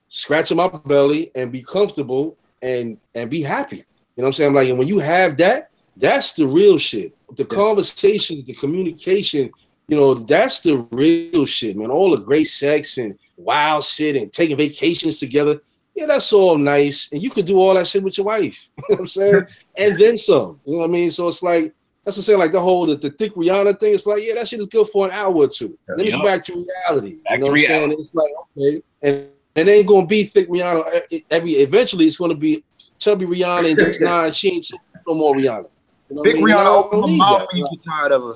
scratching my belly and be comfortable and be happy. You know what I'm saying? I'm like, and when you have that, that's the real shit. The conversation, the communication, that's the real shit, man. All the great sex and wild shit and taking vacations together. Yeah, that's all nice. And you could do all that shit with your wife. You know what I'm saying? And then some. You know what I mean? So it's like, that's what I'm saying, like the thick Rihanna thing. It's like, yeah, that shit is good for an hour or two. Then it's back to reality. You know what I'm saying? It's like, okay. And it ain't going to be thick Rihanna. Eventually, it's going to be chubby Rihanna and just, nah, she ain't no more Rihanna. You know thick Rihanna open her mouth when you get tired of her.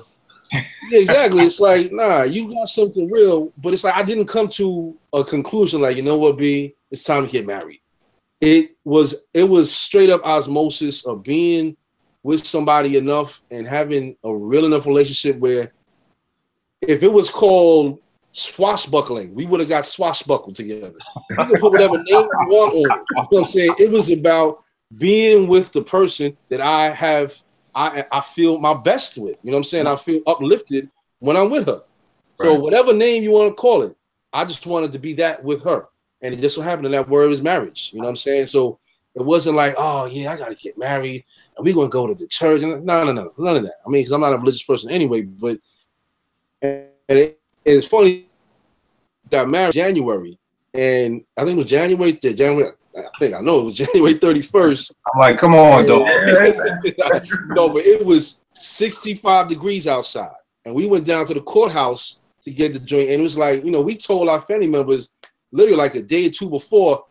Yeah, exactly. It's like, nah, you got something real. But it's like, I didn't come to a conclusion like, you know what, B? It's time to get married. It was straight up osmosis of being with somebody enough and having a real enough relationship where if it was called swashbuckling, we would have got swashbuckled together. You can put whatever name you want on it. You know what I'm saying? It was about being with the person that I feel my best with. You know what I'm saying? I feel uplifted when I'm with her. So whatever name you want to call it, I just wanted to be that with her. And it just so happened that word is marriage. You know what I'm saying? So it wasn't like, oh, yeah, I got to get married and we're going to go to the church. No, none of that. I mean, because I'm not a religious person anyway, but it's funny, got married in January, and I think it was January, I know it was January 31st. I'm like, come on, though. No, but it was 65 degrees outside, and we went down to the courthouse to get the joint, and it was like, we told our family members literally like a day or two before.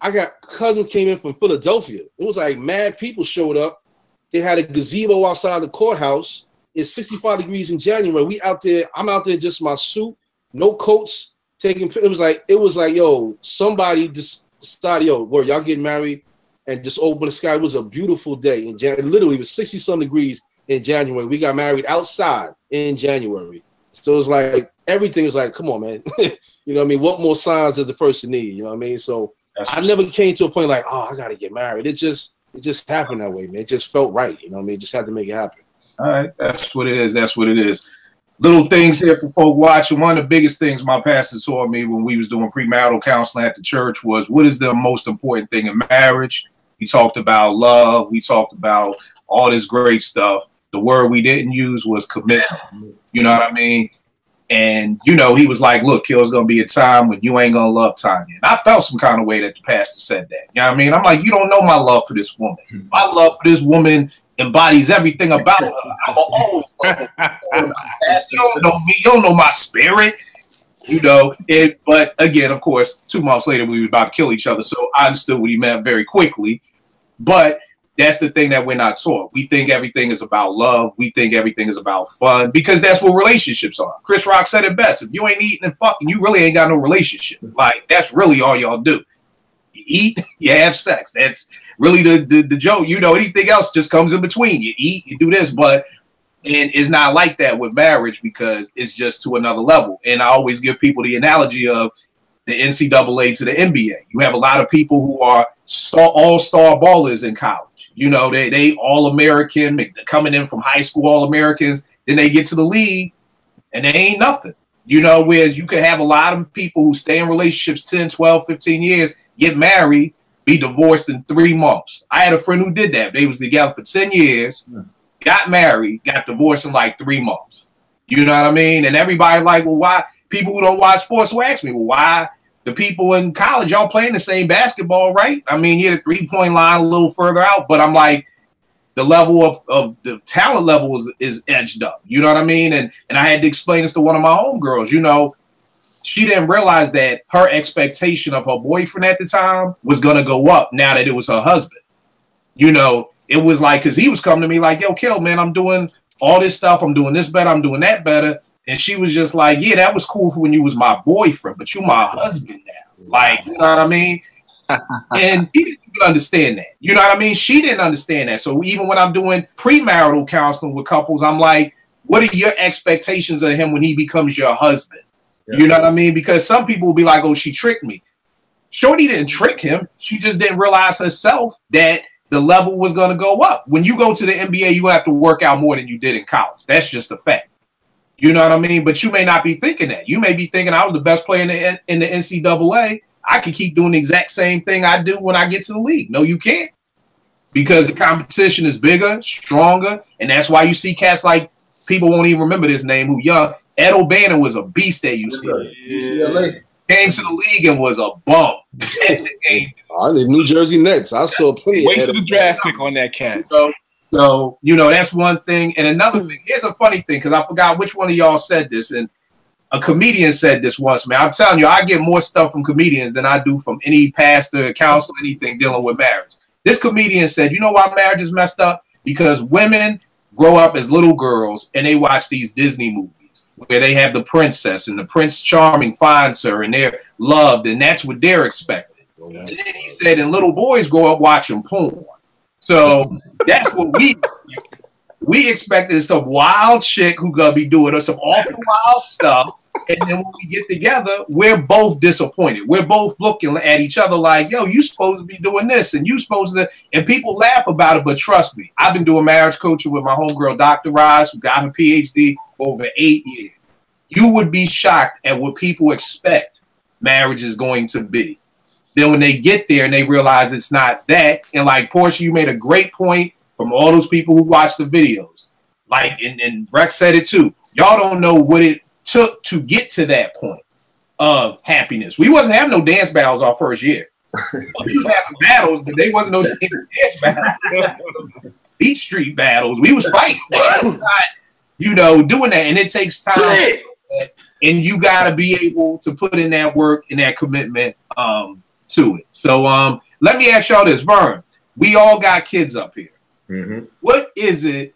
I got cousins came in from Philadelphia. It was like mad people showed up. They had a gazebo outside the courthouse. It's 65 degrees in January. We out there. I'm out there just my suit, no coats, taking. It was like, yo, somebody just decided, yo, where y'all getting married, and just open the sky. It was a beautiful day in January. Literally, it was 60-some degrees in January. We got married outside in January. So it's like everything is like, come on, man. You know what I mean? What more signs does the person need? You know what I mean? So I never came to a point like, oh, I gotta get married. It just happened that way, man. It just felt right. You know what I mean? Just had to make it happen. All right, that's what it is. That's what it is. Little things here for folk watching. One of the biggest things my pastor taught me when we was doing premarital counseling at the church was, what is the most important thing in marriage? We talked about love. We talked about all this great stuff. The word we didn't use was commitment. You know what I mean? And, you know, he was like, look, there's going to be a time when you ain't going to love Tanya. And I felt some kind of way that the pastor said that. You know what I mean? I'm like, you don't know my love for this woman. My love for this woman embodies everything about her. I'm always love her. You don't know me. You don't know my spirit. You know, but again, of course, 2 months later, we were about to kill each other. So I understood what he meant very quickly. But that's the thing that we're not taught. We think everything is about love. We think everything is about fun because that's what relationships are. Chris Rock said it best. If you ain't eating and fucking, you really ain't got no relationship. Like, that's really all y'all do. You eat, you have sex. That's really the joke. You know, anything else just comes in between. You eat, you do this, and it's not like that with marriage because it's just to another level. And I always give people the analogy of the NCAA to the NBA. You have a lot of people who are all-star ballers in college. You know, they all-American, coming in from high school all-Americans. Then they get to the league, and they ain't nothing. You know, whereas you could have a lot of people who stay in relationships 10, 12, 15 years, get married, be divorced in 3 months. I had a friend who did that. They was together for 10 years, got married, got divorced in like 3 months. You know what I mean? And everybody like, well, why? People who don't watch sports will ask me, well, why? The people in college, y'all playing the same basketball, right? I mean, yeah, the three-point line a little further out, but I'm like, the level of the talent level is edged up. You know what I mean? And I had to explain this to one of my homegirls. You know, she didn't realize that her expectation of her boyfriend at the time was going to go up now that it was her husband. You know, it was like, because he was coming to me like, yo, Kill, man, I'm doing all this stuff. I'm doing this better. I'm doing that better. And she was just like, yeah, that was cool for when you was my boyfriend, but you my husband now. Like, you know what I mean? And he didn't even understand that. You know what I mean? She didn't understand that. So even when I'm doing premarital counseling with couples, I'm like, what are your expectations of him when he becomes your husband? Yeah. You know what I mean? Because some people will be like, oh, she tricked me. Shorty didn't trick him. She just didn't realize herself that the level was going to go up. When you go to the NBA, you have to work out more than you did in college. That's just a fact. You know what I mean? But you may not be thinking that. You may be thinking I was the best player in the NCAA. I can keep doing the exact same thing I do when I get to the league. No, you can't. Because the competition is bigger, stronger, and that's why you see cats like, people won't even remember this name, who young. Ed O'Bannon was a beast at UCLA. Came to the league and was a bum. I did New Jersey Nets. I saw plenty. Wait for the draft pick on that cat. So, you know, that's one thing. And another thing, here's a funny thing, because I forgot which one of y'all said this. And a comedian said this once, man. I'm telling you, I get more stuff from comedians than I do from any pastor, counselor, anything dealing with marriage. This comedian said, you know why marriage is messed up? Because women grow up as little girls and they watch these Disney movies where they have the princess and the Prince Charming finds her and they're loved, and that's what they're expecting. And then he said, and little boys grow up watching porn. So that's what we expected, some wild chick who gonna be doing some awful wild stuff. And then when we get together, we're both disappointed. We're both looking at each other like, yo, you supposed to be doing this and you supposed to, and people laugh about it, but trust me, I've been doing marriage coaching with my homegirl, Dr. Raj, who got her PhD for over 8 years. You would be shocked at what people expect marriage is going to be. Then when they get there and they realize it's not that, and like Portia, you made a great point from all those people who watched the videos. Like, and Rex said it too. Y'all don't know what it took to get to that point of happiness. We wasn't having no dance battles our first year. We was having battles, but they wasn't no dance battles. Beat Street battles. We was fighting. You know, doing that, and it takes time. And you got to be able to put in that work and that commitment to it. So let me ask y'all this, Vern. We all got kids up here. Mm-hmm. What is it?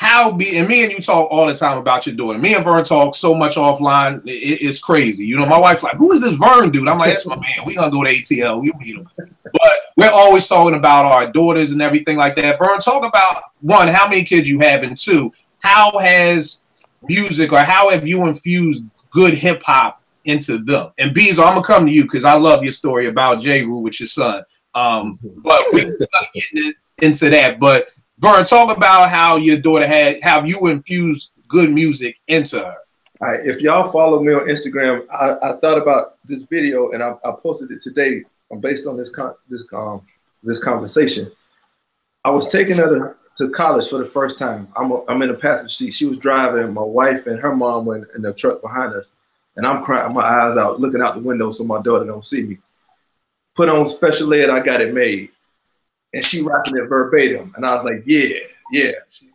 And me and you talk all the time about your daughter. Me and Vern talk so much offline. It's crazy. You know, my wife's like, who is this Vern dude? I'm like, that's my man. We gonna go to ATL. We'll meet him. But we're always talking about our daughters and everything like that. Vern, talk about, one, how many kids you have, and two, how has music, or how have you infused good hip hop into them? And Bees, I'm gonna come to you because I love your story about J. Rue with your son. But we can get into that. But Vern, talk about how your daughter have you infused good music into her. All right, if y'all follow me on Instagram, I thought about this video and I posted it today based on this conversation. I was taking her to college for the first time. I'm in the passenger seat. She was driving. My wife and her mom were in the truck behind us, and I'm crying my eyes out, looking out the window so my daughter don't see me. Put on Special Ed, I Got It Made, and she rapping it verbatim, and I was like, yeah.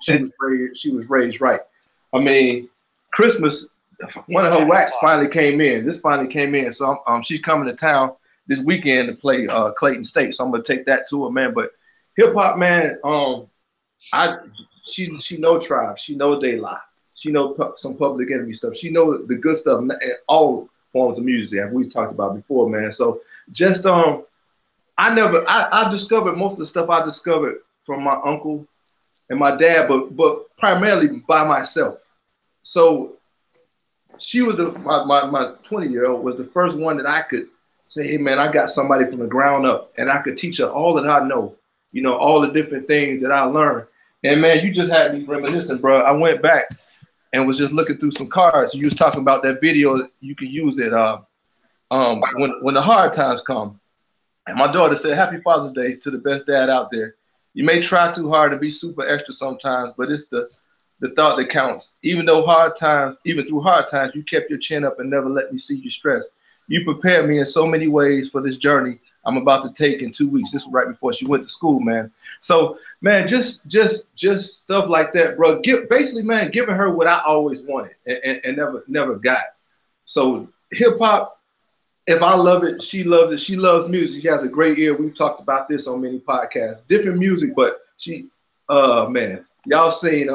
She was raised right. I mean, Christmas, one of her wax finally came in. This finally came in, so she's coming to town this weekend to play Clayton State. So I'm gonna take that to her, man. But hip hop, man, she know Tribe, she know De La, she know some Public Enemy stuff. She know the good stuff in all forms of music, as we've talked about before, man. So just I discovered most of the stuff I discovered from my uncle and my dad, but primarily by myself. So she was my 20-year-old was the first one that I could say, hey man, I got somebody from the ground up, and I could teach her all that I know, you know, all the different things that I learned. And man, you just had me reminiscing, bro. I went back and was just looking through some cards. You was talking about that video. You can use it when the hard times come. And my daughter said, "Happy Father's Day to the best dad out there. You may try too hard to be super extra sometimes, but it's the thought that counts. Even through hard times, you kept your chin up and never let me see you stressed. You prepared me in so many ways for this journey I'm about to take in 2 weeks." This was right before she went to school, man. So, man, just stuff like that, bro. Basically, man, giving her what I always wanted and never got. So, hip hop, if I love it, she loves it. She loves music. She has a great ear. We've talked about this on many podcasts. Different music, but she, man, y'all seen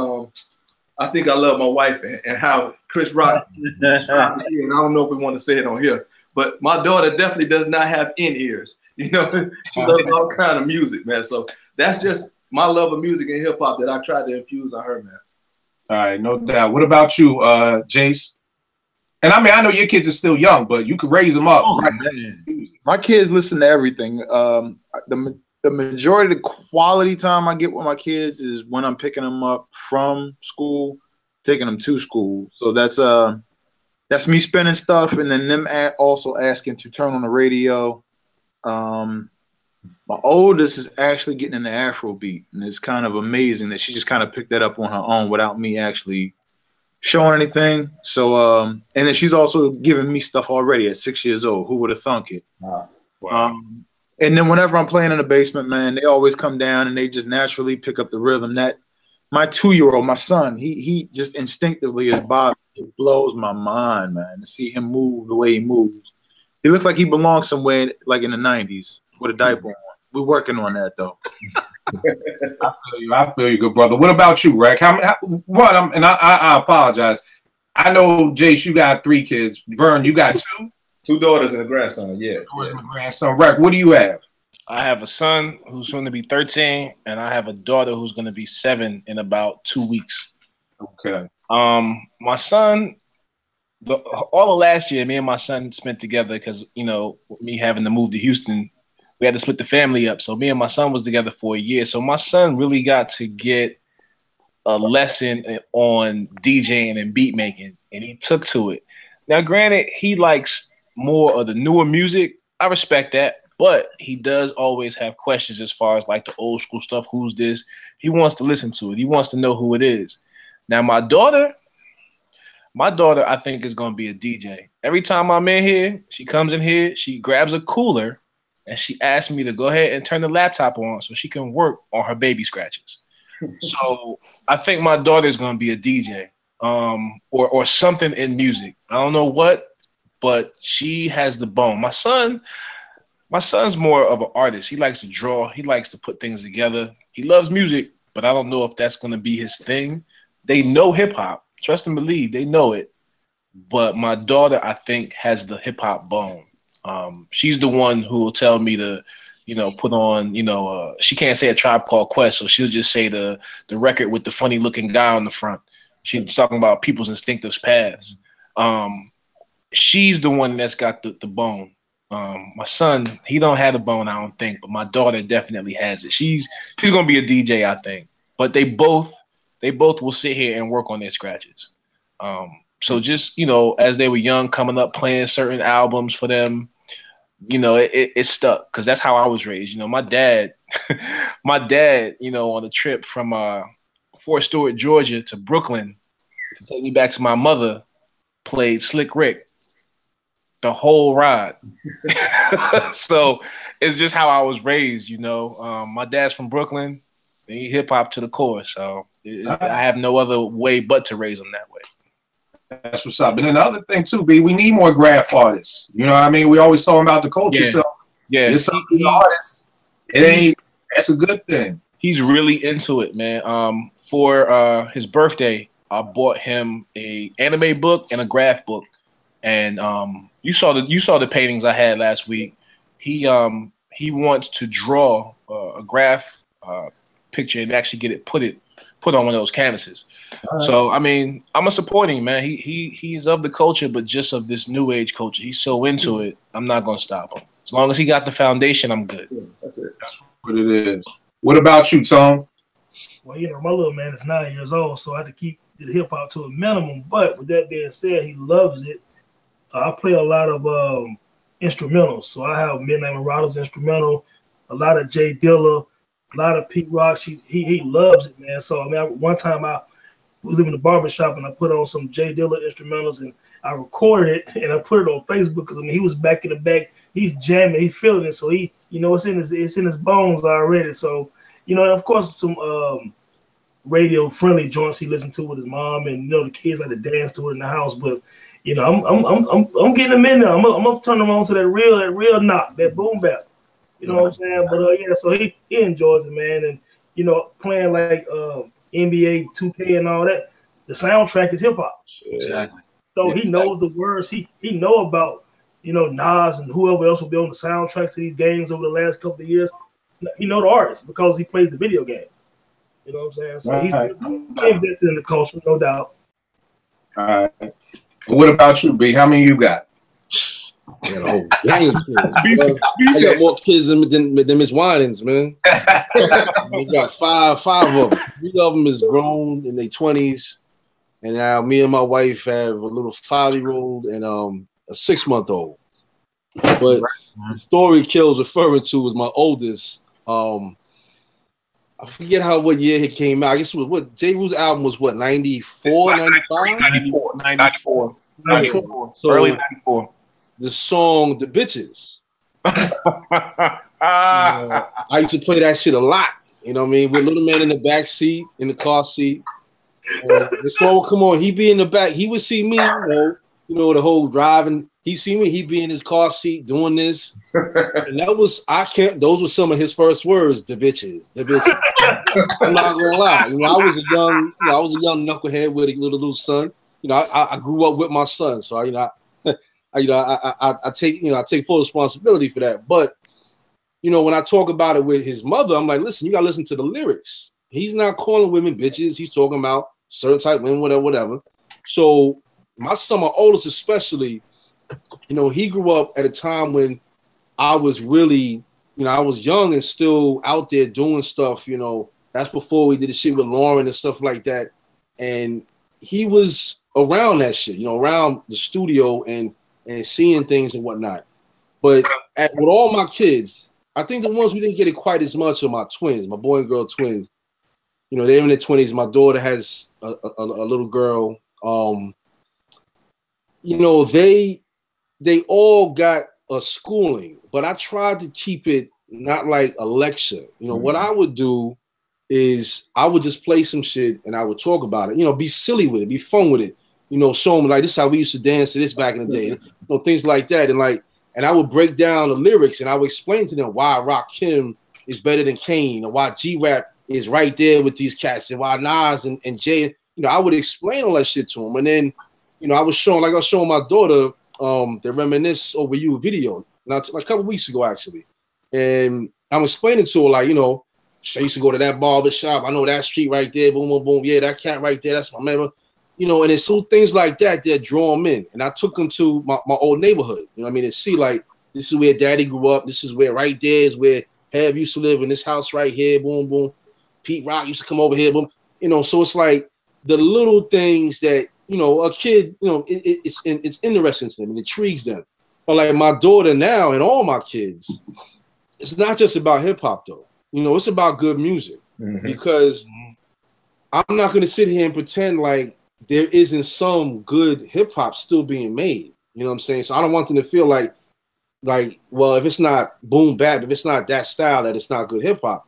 I Think I Love My Wife and how Chris Rock, and I don't know if we want to say it on here, but my daughter definitely does not have in-ears. You know, she loves all kind of music, man. So that's just my love of music and hip hop that I try to infuse on her, man. All right, no doubt. What about you, Jace? And I mean, I know your kids are still young, but you could raise them up. Oh, man. My kids listen to everything. The majority of the quality time I get with my kids is when I'm picking them up from school, taking them to school. So that's me spinning stuff, and then them also asking to turn on the radio. My oldest is actually getting into Afrobeat, and it's kind of amazing that she just kind of picked that up on her own without me actually showing anything. So, and then she's also giving me stuff already at 6 years old. Who would have thunk it? Wow. And then whenever I'm playing in the basement, man, they always come down and they just naturally pick up the rhythm. That my 2-year-old, my son, he just instinctively is Bob. It blows my mind, man, to see him move the way he moves. He looks like he belongs somewhere like in the 90s with a diaper on. We're working on that, though. I feel you, good brother. What about you, Rec? I apologize. I know, Jace, you got 3 kids. Vern, you got 2? 2 daughters and a grandson, yeah. And a grandson. Rec, what do you have? I have a son who's going to be 13, and I have a daughter who's going to be 7 in about 2 weeks. Okay. My son, all of last year, me and my son spent together because, you know, me having to move to Houston, we had to split the family up. So me and my son was together for a year. So my son really got to get a lesson on DJing and beat making, and he took to it. Now, granted, he likes more of the newer music. I respect that, but he does always have questions as far as like the old school stuff. Who's this? He wants to listen to it. He wants to know who it is. Now, my daughter, I think, is going to be a DJ. Every time I'm in here, she comes in here, she grabs a cooler, and she asks me to go ahead and turn the laptop on so she can work on her baby scratches. So I think my daughter is going to be a DJ or something in music. I don't know what, but she has the bone. My son's more of an artist. He likes to draw. He likes to put things together. He loves music, but I don't know if that's going to be his thing. They know hip hop. Trust and believe, they know it. But my daughter, I think, has the hip hop bone. She's the one who will tell me to, you know, put on, you know, she can't say A Tribe Called Quest, so she'll just say the record with the funny looking guy on the front. She's talking about people's instinctive paths. She's the one that's got the bone. My son, he don't have the bone, I don't think, but my daughter definitely has it. She's gonna be a DJ, I think. But they both will sit here and work on their scratches. So just, you know, as they were young, coming up, playing certain albums for them, you know, it stuck because that's how I was raised. You know, my dad, you know, on a trip from Fort Stewart, Georgia to Brooklyn to take me back to my mother, played Slick Rick the whole ride. So it's just how I was raised, you know. My dad's from Brooklyn, and he hip hop to the core. So I have no other way but to raise them that way. That's what's up. And another thing too, B, we need more graph artists. You know what I mean? We always talking about the culture. Yeah. So Yeah, there's some artists. That's a good thing. He's really into it, man. For his birthday, I bought him a anime book and a graph book. And you saw the paintings I had last week. He wants to draw a graph picture and actually get it put on one of those canvases. So I mean, I'm a supporting man. He's of the culture, but just of this new age culture. He's so into it. I'm not gonna stop him. As long as he got the foundation, I'm good. Yeah, that's it. That's what it is. What about you, Tom? Well, you know, my little man is 9 years old, so I had to keep the hip hop to a minimum. But with that being said, he loves it. I play a lot of instrumentals. So I have Midnight Marauders instrumental, a lot of Jay Dilla, a lot of Pete Rock. He loves it, man. So I mean, one time I was in the barbershop and I put on some Jay Dilla instrumentals and I recorded it and I put it on Facebook because I mean he was back in the back, he's jamming, he's feeling it. So he, you know, it's in his bones already. So, you know, and of course some radio friendly joints he listened to with his mom, and you know the kids like to dance to it in the house. But you know, I'm getting them in there. I'm gonna turn them on to that real knock, that boom bap. You know what I'm saying? But yeah, so he enjoys it, man. And you know, playing like NBA 2K and all that, the soundtrack is hip hop. Exactly. So he knows the words. He know about, you know, Nas and whoever else will be on the soundtracks to these games over the last couple of years. He know the artists because he plays the video game. You know what I'm saying? So he's invested in the culture, no doubt. All right. What about you, B? How many you got? I got a whole gang of kids. I got more kids than Miss Winans, man. We got five of them. 3 of them is grown in their 20s, and now me and my wife have a little 5-year-old and a 6-month-old. But the story Kill's referring to was my oldest. I forget what year it came out. I guess it was what J. Rule's album was, what, 94, 95? 94. So Early 94. The song "The Bitches." I used to play that shit a lot. You know what I mean? With little man in the back seat, in the car seat. The song would come on. He'd be in the back. He would see me, you know, the whole driving. He'd see me. He'd be in his car seat doing this. And that was, those were some of his first words. The bitches. The bitches. I'm not gonna lie. You know, I was a young knucklehead with a little son. You know, I grew up with my son, so I take full responsibility for that. But you know, when I talk about it with his mother, I'm like, listen, you gotta listen to the lyrics. He's not calling women bitches. He's talking about certain type women, whatever. So my son, my oldest especially, you know, he grew up at a time when I was really, you know, I was young and still out there doing stuff. You know, that's before we did the shit with Lauren and stuff like that. And he was around that shit, you know, around the studio and seeing things and whatnot. But with all my kids, I think the ones we didn't get it quite as much are my twins, my boy and girl twins. You know, they're in their 20s. My daughter has a little girl. You know, they all got a schooling, but I tried to keep it not like a lecture. You know, what I would do is I would just play some shit and I would talk about it. You know, be silly with it, be fun with it. You know, show them like this is how we used to dance to this back in the day. You know, things like that. And I would break down the lyrics and I would explain to them why Rakim is better than Kane and why G-Rap is right there with these cats and why Nas and Jay. You know, I would explain all that shit to them. And then, you know, I was showing my daughter the Reminisce Over You video like a couple weeks ago, actually. And I'm explaining to her, like, you know, I used to go to that barber shop. I know that street right there. Boom, boom, boom. Yeah, that cat right there. That's my member. you know, and it's so things like that that draw them in. And I took them to my old neighborhood, you know what I mean, and see like, this is where Daddy grew up. This is where right there is where Have used to live in this house right here. Boom, boom. Pete Rock used to come over here. Boom. You know, so it's like the little things that, you know, a kid, you know, it's interesting to them and it intrigues them. But like my daughter now and all my kids, it's not just about hip hop though. You know, it's about good music because I'm not going to sit here and pretend like there isn't some good hip hop still being made. You know what I'm saying? So I don't want them to feel like, well, if it's not boom bap, if it's not that style, that it's not good hip hop.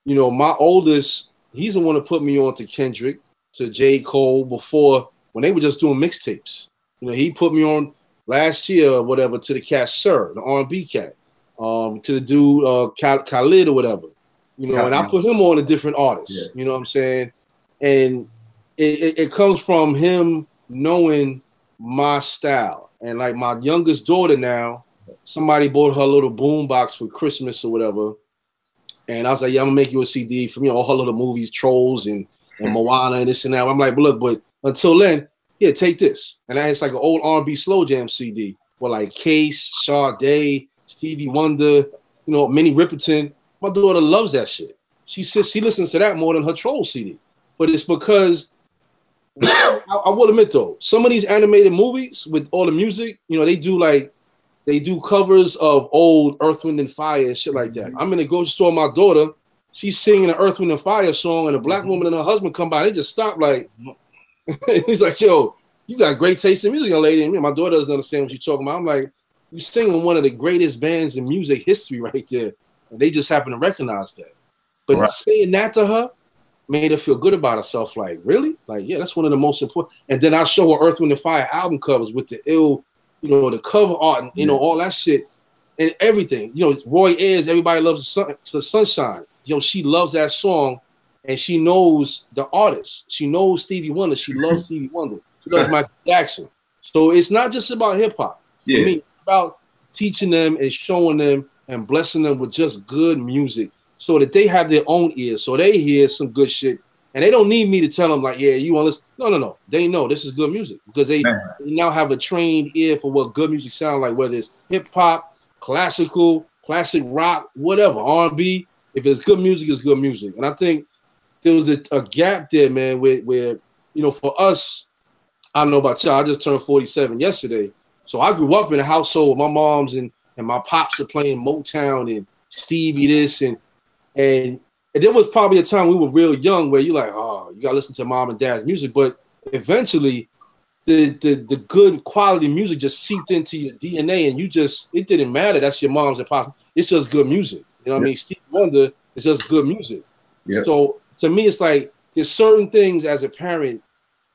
You know, my oldest, he's the one that put me on to Kendrick, to J. Cole before when they were just doing mixtapes. You know, he put me on last year or whatever to the cat Sir, the R&B cat, to the dude Khalid or whatever. You know, and I put him on a different artist. You know what I'm saying? And it comes from him knowing my style. And like my youngest daughter now, somebody bought her little boom box for Christmas or whatever. And I was like, yeah, I'm gonna make you a CD for me, all her little movies, Trolls and Moana and this and that. I'm like, but look, but until then, yeah, take this. And it's like an old R&B slow jam CD with like Case, Sade, Stevie Wonder, you know, Minnie Riperton. My daughter loves that shit. She listens to that more than her Troll CD. But it's because I will admit though, some of these animated movies with all the music, you know, they do covers of old Earth, Wind and Fire and shit like that. I'm in the grocery store, my daughter, she's singing an Earth, Wind and Fire song, and a black woman and her husband come by. They just stop like, he's like, yo, you got great taste in music, young lady. And my daughter doesn't understand what you're talking about. I'm like, you singing one of the greatest bands in music history right there. And they just happen to recognize that. But saying that to her made her feel good about herself. Like, really? Like, yeah, that's one of the most important. And then I show her Earth, Wind and Fire album covers with the ill, you know, the cover art and, you know, all that shit and everything. You know, Roy Ayers, Everybody Loves the Sunshine. Yo, she loves that song and she knows the artist. She knows Stevie Wonder. She loves Stevie Wonder. She loves Michael Jackson. So it's not just about hip hop. For me, it's about teaching them and showing them and blessing them with just good music so that they have their own ears, so they hear some good shit. And they don't need me to tell them like, yeah, you want to listen. No. They know this is good music because they now have a trained ear for what good music sounds like, whether it's hip hop, classical, classic rock, whatever, R&B. If it's good music, it's good music. And I think there was a gap there, man, where, you know, for us, I don't know about y'all, I just turned 47 yesterday. So I grew up in a household with my moms and my pops are playing Motown and Stevie this and there was probably a time we were real young where you're like, oh, you gotta listen to mom and dad's music. But eventually the good quality music just seeped into your DNA and it didn't matter. That's your mom's and pops. It's just good music. You know what I mean? Stevie Wonder is just good music. So to me, it's like there's certain things as a parent,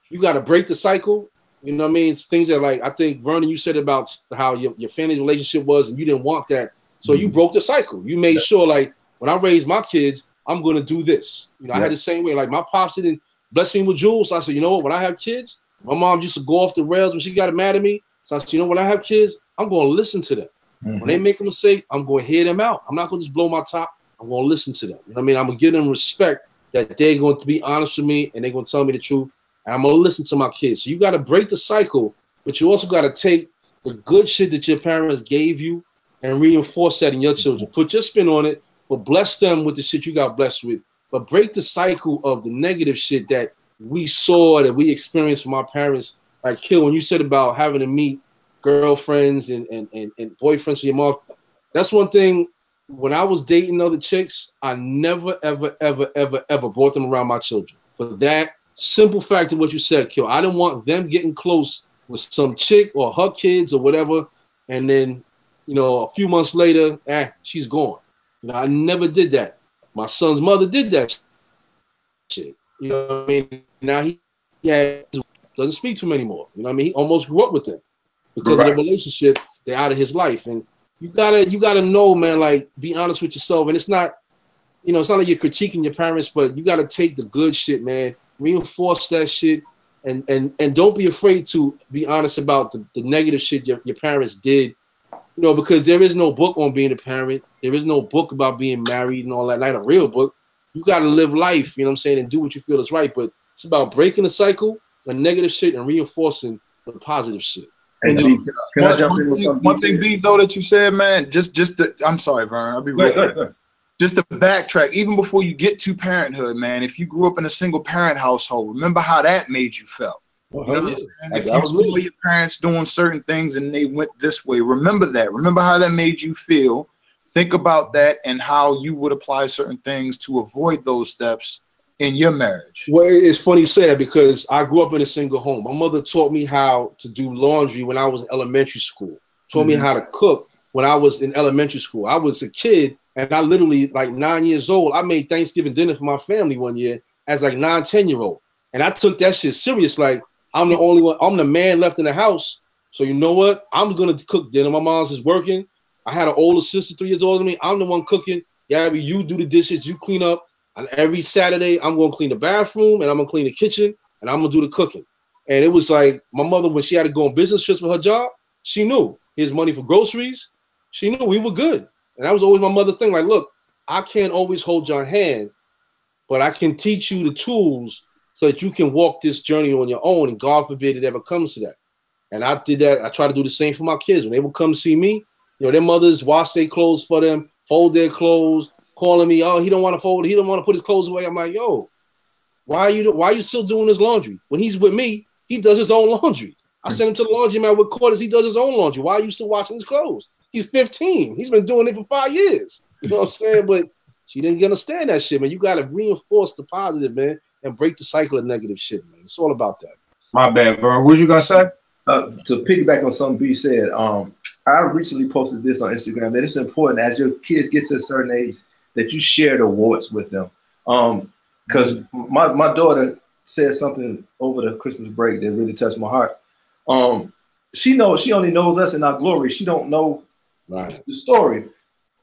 you gotta break the cycle. You know what I mean? It's things that like, I think Vernon, you said about how your family relationship was and you didn't want that. So you broke the cycle. You made sure like, when I raise my kids, I'm going to do this. You know, I had the same way. Like my pops didn't bless me with jewels. So I said, you know what? When I have kids, my mom used to go off the rails when she got mad at me. So I said, you know, when I have kids, I'm going to listen to them. When they make a mistake, I'm going to hear them out. I'm not going to just blow my top. I'm going to listen to them. You know what I mean? I'm going to give them respect that they're going to be honest with me and they're going to tell me the truth. And I'm going to listen to my kids. So you got to break the cycle, but you also got to take the good shit that your parents gave you and reinforce that in your children. Put your spin on it. But bless them with the shit you got blessed with. But break the cycle of the negative shit that we saw, that we experienced from our parents. Like, Kill, when you said about having to meet girlfriends and boyfriends for your mom, that's one thing. When I was dating other chicks, I never, ever brought them around my children. For that simple fact of what you said, Kill. I didn't want them getting close with some chick or her kids or whatever. And then, you know, a few months later, she's gone. You know, I never did that. My son's mother did that shit. You know what I mean? Now he doesn't speak to him anymore. You know what I mean? He almost grew up with them because of the relationship. They're out of his life, and you gotta know, man. Like, be honest with yourself. And it's not, you know, it's not like you're critiquing your parents, but you gotta take the good shit, man. Reinforce that shit, and don't be afraid to be honest about the negative shit your parents did. You know, because there is no book on being a parent. There is no book about being married and all that. Not a real book. You got to live life, you know what I'm saying, and do what you feel is right. But it's about breaking the cycle the negative shit and reinforcing the positive shit. And can I jump in with something? One thing, B, though, that you said, man, I'm sorry, Vern. I'll be real. Go ahead. Just to backtrack, even before you get to parenthood, man, if you grew up in a single parent household, remember how that made you feel. You know what I'm saying? If you saw your parents doing certain things and they went this way, remember that. Remember how that made you feel. Think about that and how you would apply certain things to avoid those steps in your marriage. Well, it's funny you say that because I grew up in a single home. My mother taught me how to do laundry when I was in elementary school. Taught me how to cook when I was in elementary school. I was a kid, and I literally, like 9 years old, I made Thanksgiving dinner for my family one year as like 9, 10-year-old. And I took that shit serious. Like, I'm the only one, I'm the man left in the house. So you know what? I'm going to cook dinner. My mom's is working. I had an older sister, 3 years older than me. I'm the one cooking. Gabby, you do the dishes, you clean up. And every Saturday, I'm going to clean the bathroom and I'm going to clean the kitchen and I'm going to do the cooking. And it was like my mother, when she had to go on business trips for her job, she knew his money for groceries. She knew we were good. And that was always my mother's thing. Like, look, I can't always hold your hand, but I can teach you the tools so that you can walk this journey on your own. And God forbid it ever comes to that. And I did that. I try to do the same for my kids. When they would come see me, you know, their mothers wash their clothes for them, fold their clothes, calling me, oh, he don't want to fold, he don't want to put his clothes away. I'm like, yo, why are you still doing his laundry? When he's with me, he does his own laundry. I send him to the laundromat with quarters, he does his own laundry. Why are you still washing his clothes? He's 15. He's been doing it for 5 years. You know what I'm saying? But she didn't understand that shit, man. You got to reinforce the positive, man, and break the cycle of negative shit, man. It's all about that. My bad, bro. What you gonna say? To piggyback on something B said, I recently posted this on Instagram that it's important as your kids get to a certain age that you share the warts with them. Because my daughter said something over the Christmas break that really touched my heart. She only knows us in our glory. She don't know the story.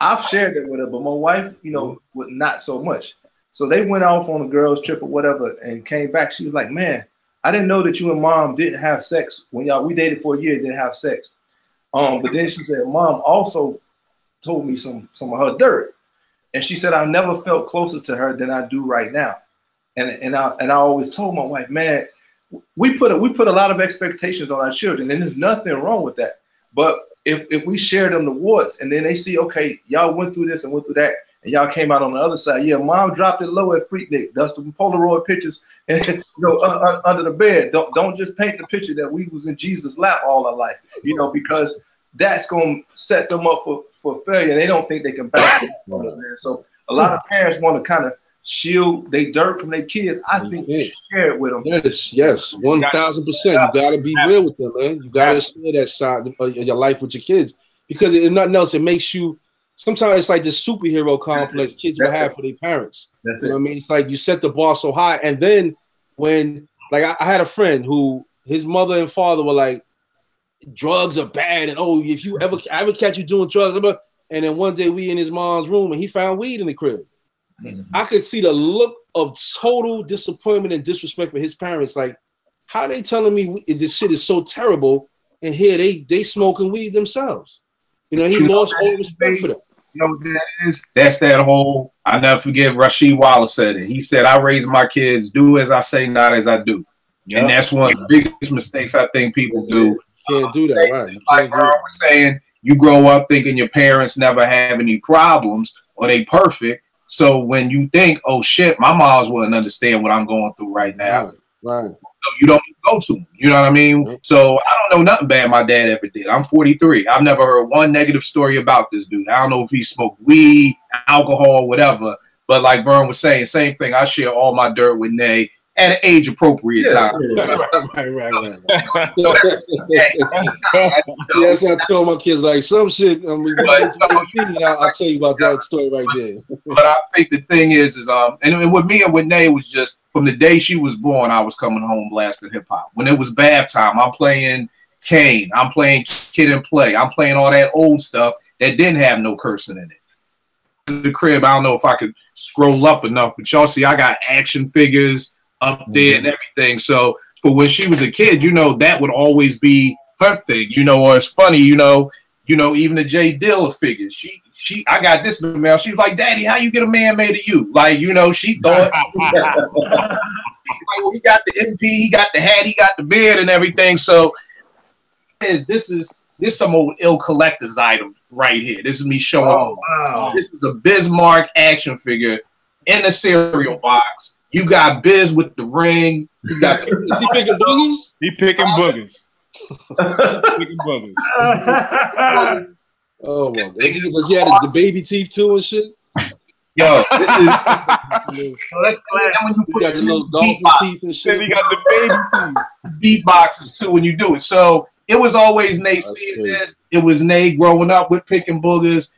I've shared it with her, but my wife, you know, not so much. So they went off on a girls' trip or whatever and came back. She was like, man, I didn't know that you and mom didn't have sex when we dated for a year, didn't have sex. But then she said, mom also told me some of her dirt. And she said, I never felt closer to her than I do right now. And I always told my wife, man, we put a lot of expectations on our children, and there's nothing wrong with that. But if we share them the warts and then they see, okay, y'all went through this and went through that, and y'all came out on the other side. Yeah, mom dropped it low at Freaknik. That's the Polaroid pictures and under the bed. Don't just paint the picture that we was in Jesus' lap all our life, because that's gonna set them up for failure, and they don't think they can back it. So a lot of parents want to kind of shield their dirt from their kids. I think you should share it with them. Yes, 1,000%. You gotta be real with them, man. You gotta share that side of your life with your kids, because if nothing else, it makes you. Sometimes it's like this superhero complex kids will have for their parents. You know what I mean? It's like you set the bar so high, and then when, like, I had a friend who his mother and father were like, drugs are bad, and if you ever catch you doing drugs, and then one day we in his mom's room and he found weed in the crib. I could see the look of total disappointment and disrespect for his parents. Like, how they telling me this shit is so terrible, and here they smoking weed themselves. He lost all respect for them. You know what that is? That's that whole, I never forget, Rasheed Wallace said it. He said, I raise my kids, do as I say, not as I do. Yep. And that's one of the biggest mistakes I think people do. You can't do that, right? Like Earl was saying, you grow up thinking your parents never have any problems or they perfect. So when you think, oh shit, my moms wouldn't understand what I'm going through right now. Right. So you don't go to them. You know what I mean? Right. So I don't know nothing bad my dad ever did. I'm 43. I've never heard one negative story about this dude. I don't know if he smoked weed, alcohol, whatever. But like Vern was saying, same thing. I share all my dirt with Nay at an age appropriate time. Right. That's what I told my kids, like, some shit. I'll tell you about that story right there. But I think the thing is and with me and with Nay, was just from the day she was born, I was coming home blasting hip hop. When it was bath time, I'm playing Kane, I'm playing Kid and Play, I'm playing all that old stuff that didn't have no cursing in it. The crib, I don't know if I could scroll up enough, but y'all see I got action figures up there and everything. So for when she was a kid, that would always be her thing, or it's funny, even the Jay Dilla figure. I got this in the mail. She was like, Daddy, how you get a man made of you? Like, she thought like, Bible, he got the MP, he got the hat, he got the beard and everything. So this is some old ill collector's item right here. This is me showing off. Wow. This is a Bismarck action figure in the cereal box. You got Biz with the ring. You got Is he picking boogers? He picking boogers. Picking boogers. Oh my god! Does he have the baby teeth too and shit? Yo, this is That's classic. He got the little dolphin teeth and shit. Then he got the baby. beatboxes too when you do it. So it was always Nate seeing this. It was Nate growing up with picking boogers.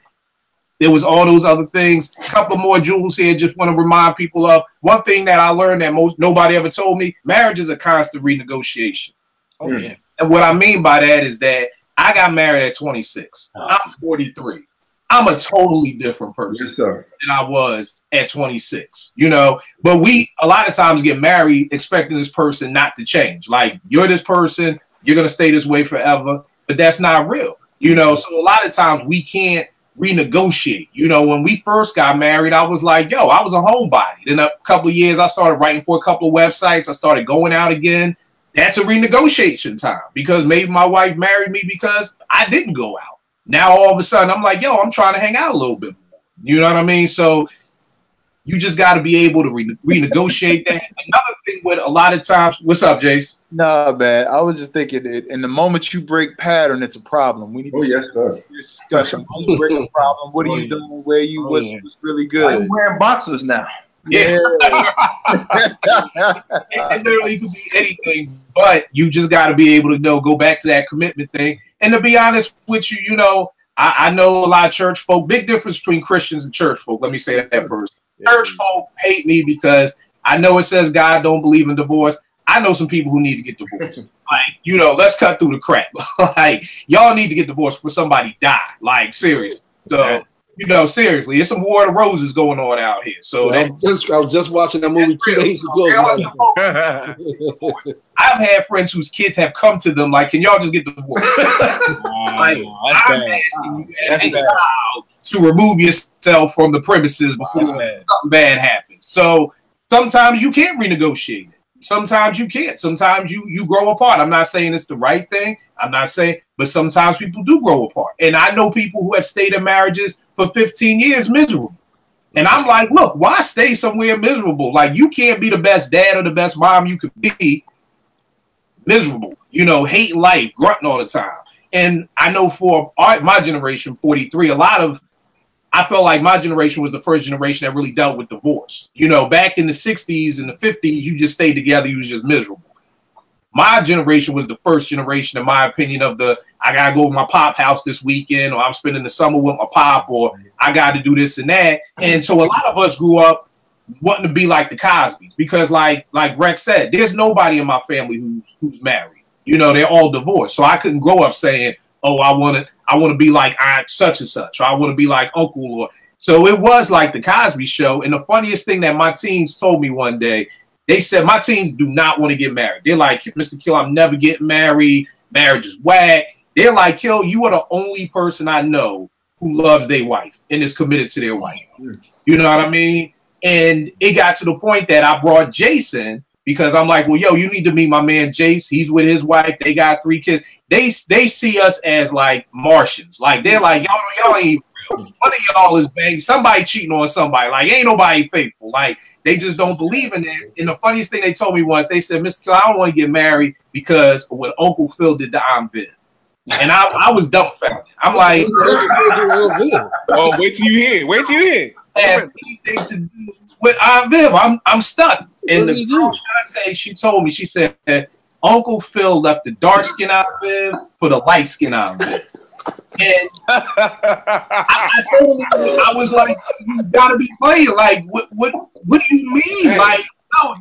There was all those other things. A couple more jewels here. Just want to remind people of one thing that I learned that nobody ever told me. Marriage is a constant renegotiation. Oh yeah. And what I mean by that is that I got married at 26. I'm 43. I'm a totally different person than I was at 26, you know, but we a lot of times get married expecting this person not to change. Like, you're this person, you're going to stay this way forever, but that's not real, you know? So a lot of times we can't renegotiate. You know, when we first got married, I was like, yo, I was a homebody. Then a couple of years, I started writing for a couple of websites. I started going out again. That's a renegotiation time because maybe my wife married me because I didn't go out. Now, all of a sudden, I'm like, yo, I'm trying to hang out a little bit more. You know what I mean? So you just got to be able to renegotiate that. Another thing with a lot of times, what's up, Jace? Nah, man. I was just thinking, in the moment you break pattern, it's a problem. We need to yes, sir. this discussion. How you break a problem? What are you doing? Where you? What's really good? I'm wearing boxers now. Yeah. It literally could be anything, but you just got to be able to go back to that commitment thing. And to be honest with you, you know, I know a lot of church folk, big difference between Christians and church folk. Let me say that first. Church folk hate me because I know it says God don't believe in divorce. I know some people who need to get divorced. Like, you know, let's cut through the crap. Like, y'all need to get divorced before somebody die. Like, seriously. So, you know, seriously, there's some War of the Roses going on out here. So I was just watching that movie 2 days ago. I've had friends whose kids have come to them like, can y'all just get divorced? Like, I'm asking you to remove yourself from the premises before something bad happens. So sometimes you can't renegotiate it. Sometimes you can't. Sometimes you grow apart. I'm not saying it's the right thing. I'm not saying, but sometimes people do grow apart. And I know people who have stayed in marriages for 15 years miserable. And I'm like, look, why stay somewhere miserable? Like, you can't be the best dad or the best mom you could be miserable, you know, hating life, grunting all the time. And I know for my generation, 43, I felt like my generation was the first generation that really dealt with divorce. You know, back in the 60s and the 50s, you just stayed together, you was just miserable. My generation was the first generation, in my opinion, of I got to go to my pop house this weekend, or I'm spending the summer with my pop, or I got to do this and that. And so a lot of us grew up wanting to be like the Cosbys because like Rex said, there's nobody in my family who's married. You know, they're all divorced. So I couldn't grow up saying, oh, I want to be like Aunt such and such, or I want to be like Uncle. Or so it was like the Cosby Show. And the funniest thing that my teens told me one day, they said my teens do not want to get married. They're like, Mr. Kill, I'm never getting married. Marriage is whack. They're like, Kill, you are the only person I know who loves their wife and is committed to their wife. You know what I mean? And it got to the point that I brought Jason because I'm like, well, yo, you need to meet my man Jace. He's with his wife. They got 3 kids. They see us as like Martians. Like, they're like, y'all ain't real. One of y'all is bang. Somebody cheating on somebody. Like, ain't nobody faithful. Like, they just don't believe in it. And the funniest thing they told me was, they said, Mr. Kill, I don't want to get married because of what Uncle Phil did to Aunt Viv. And I was dumbfounded. I'm like, oh, wait till you hear. Wait till you hear. Anything to do with Aunt Viv. I'm stuck. And the girl she told me, she said, Uncle Phil left the dark skin Aunt Viv for the light skin Aunt Viv. And I was like, you gotta be playing. Like, what do you mean? Like,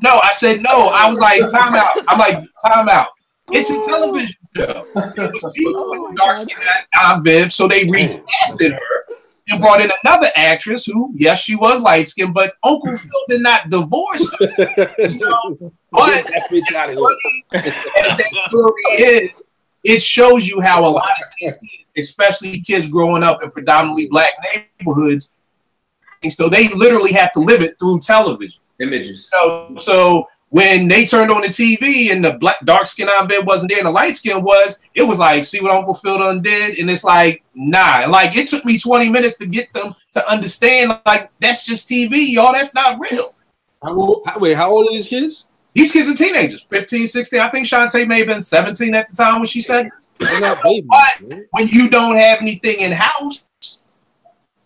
no. I said no. I was like, time out. I'm like, time out. It's a television show. It was people with dark skin Aunt Viv, so they recasted her and brought in another actress who, yes, she was light skinned, but Uncle Phil did not divorce her. You know? But as that story is, it shows you how a lot of kids, especially kids growing up in predominantly black neighborhoods, and so they literally have to live it through television. Images. So when they turned on the TV and the dark skin I bet wasn't there and the light skin was, it was like, see what Uncle Phil done did? And it's like, nah. And like, it took me 20 minutes to get them to understand, like, that's just TV, y'all. That's not real. How old are these kids? These kids are teenagers, 15, 16. I think Shantae may have been 17 at the time when she said this. They're not babies, but man. when you don't have anything in house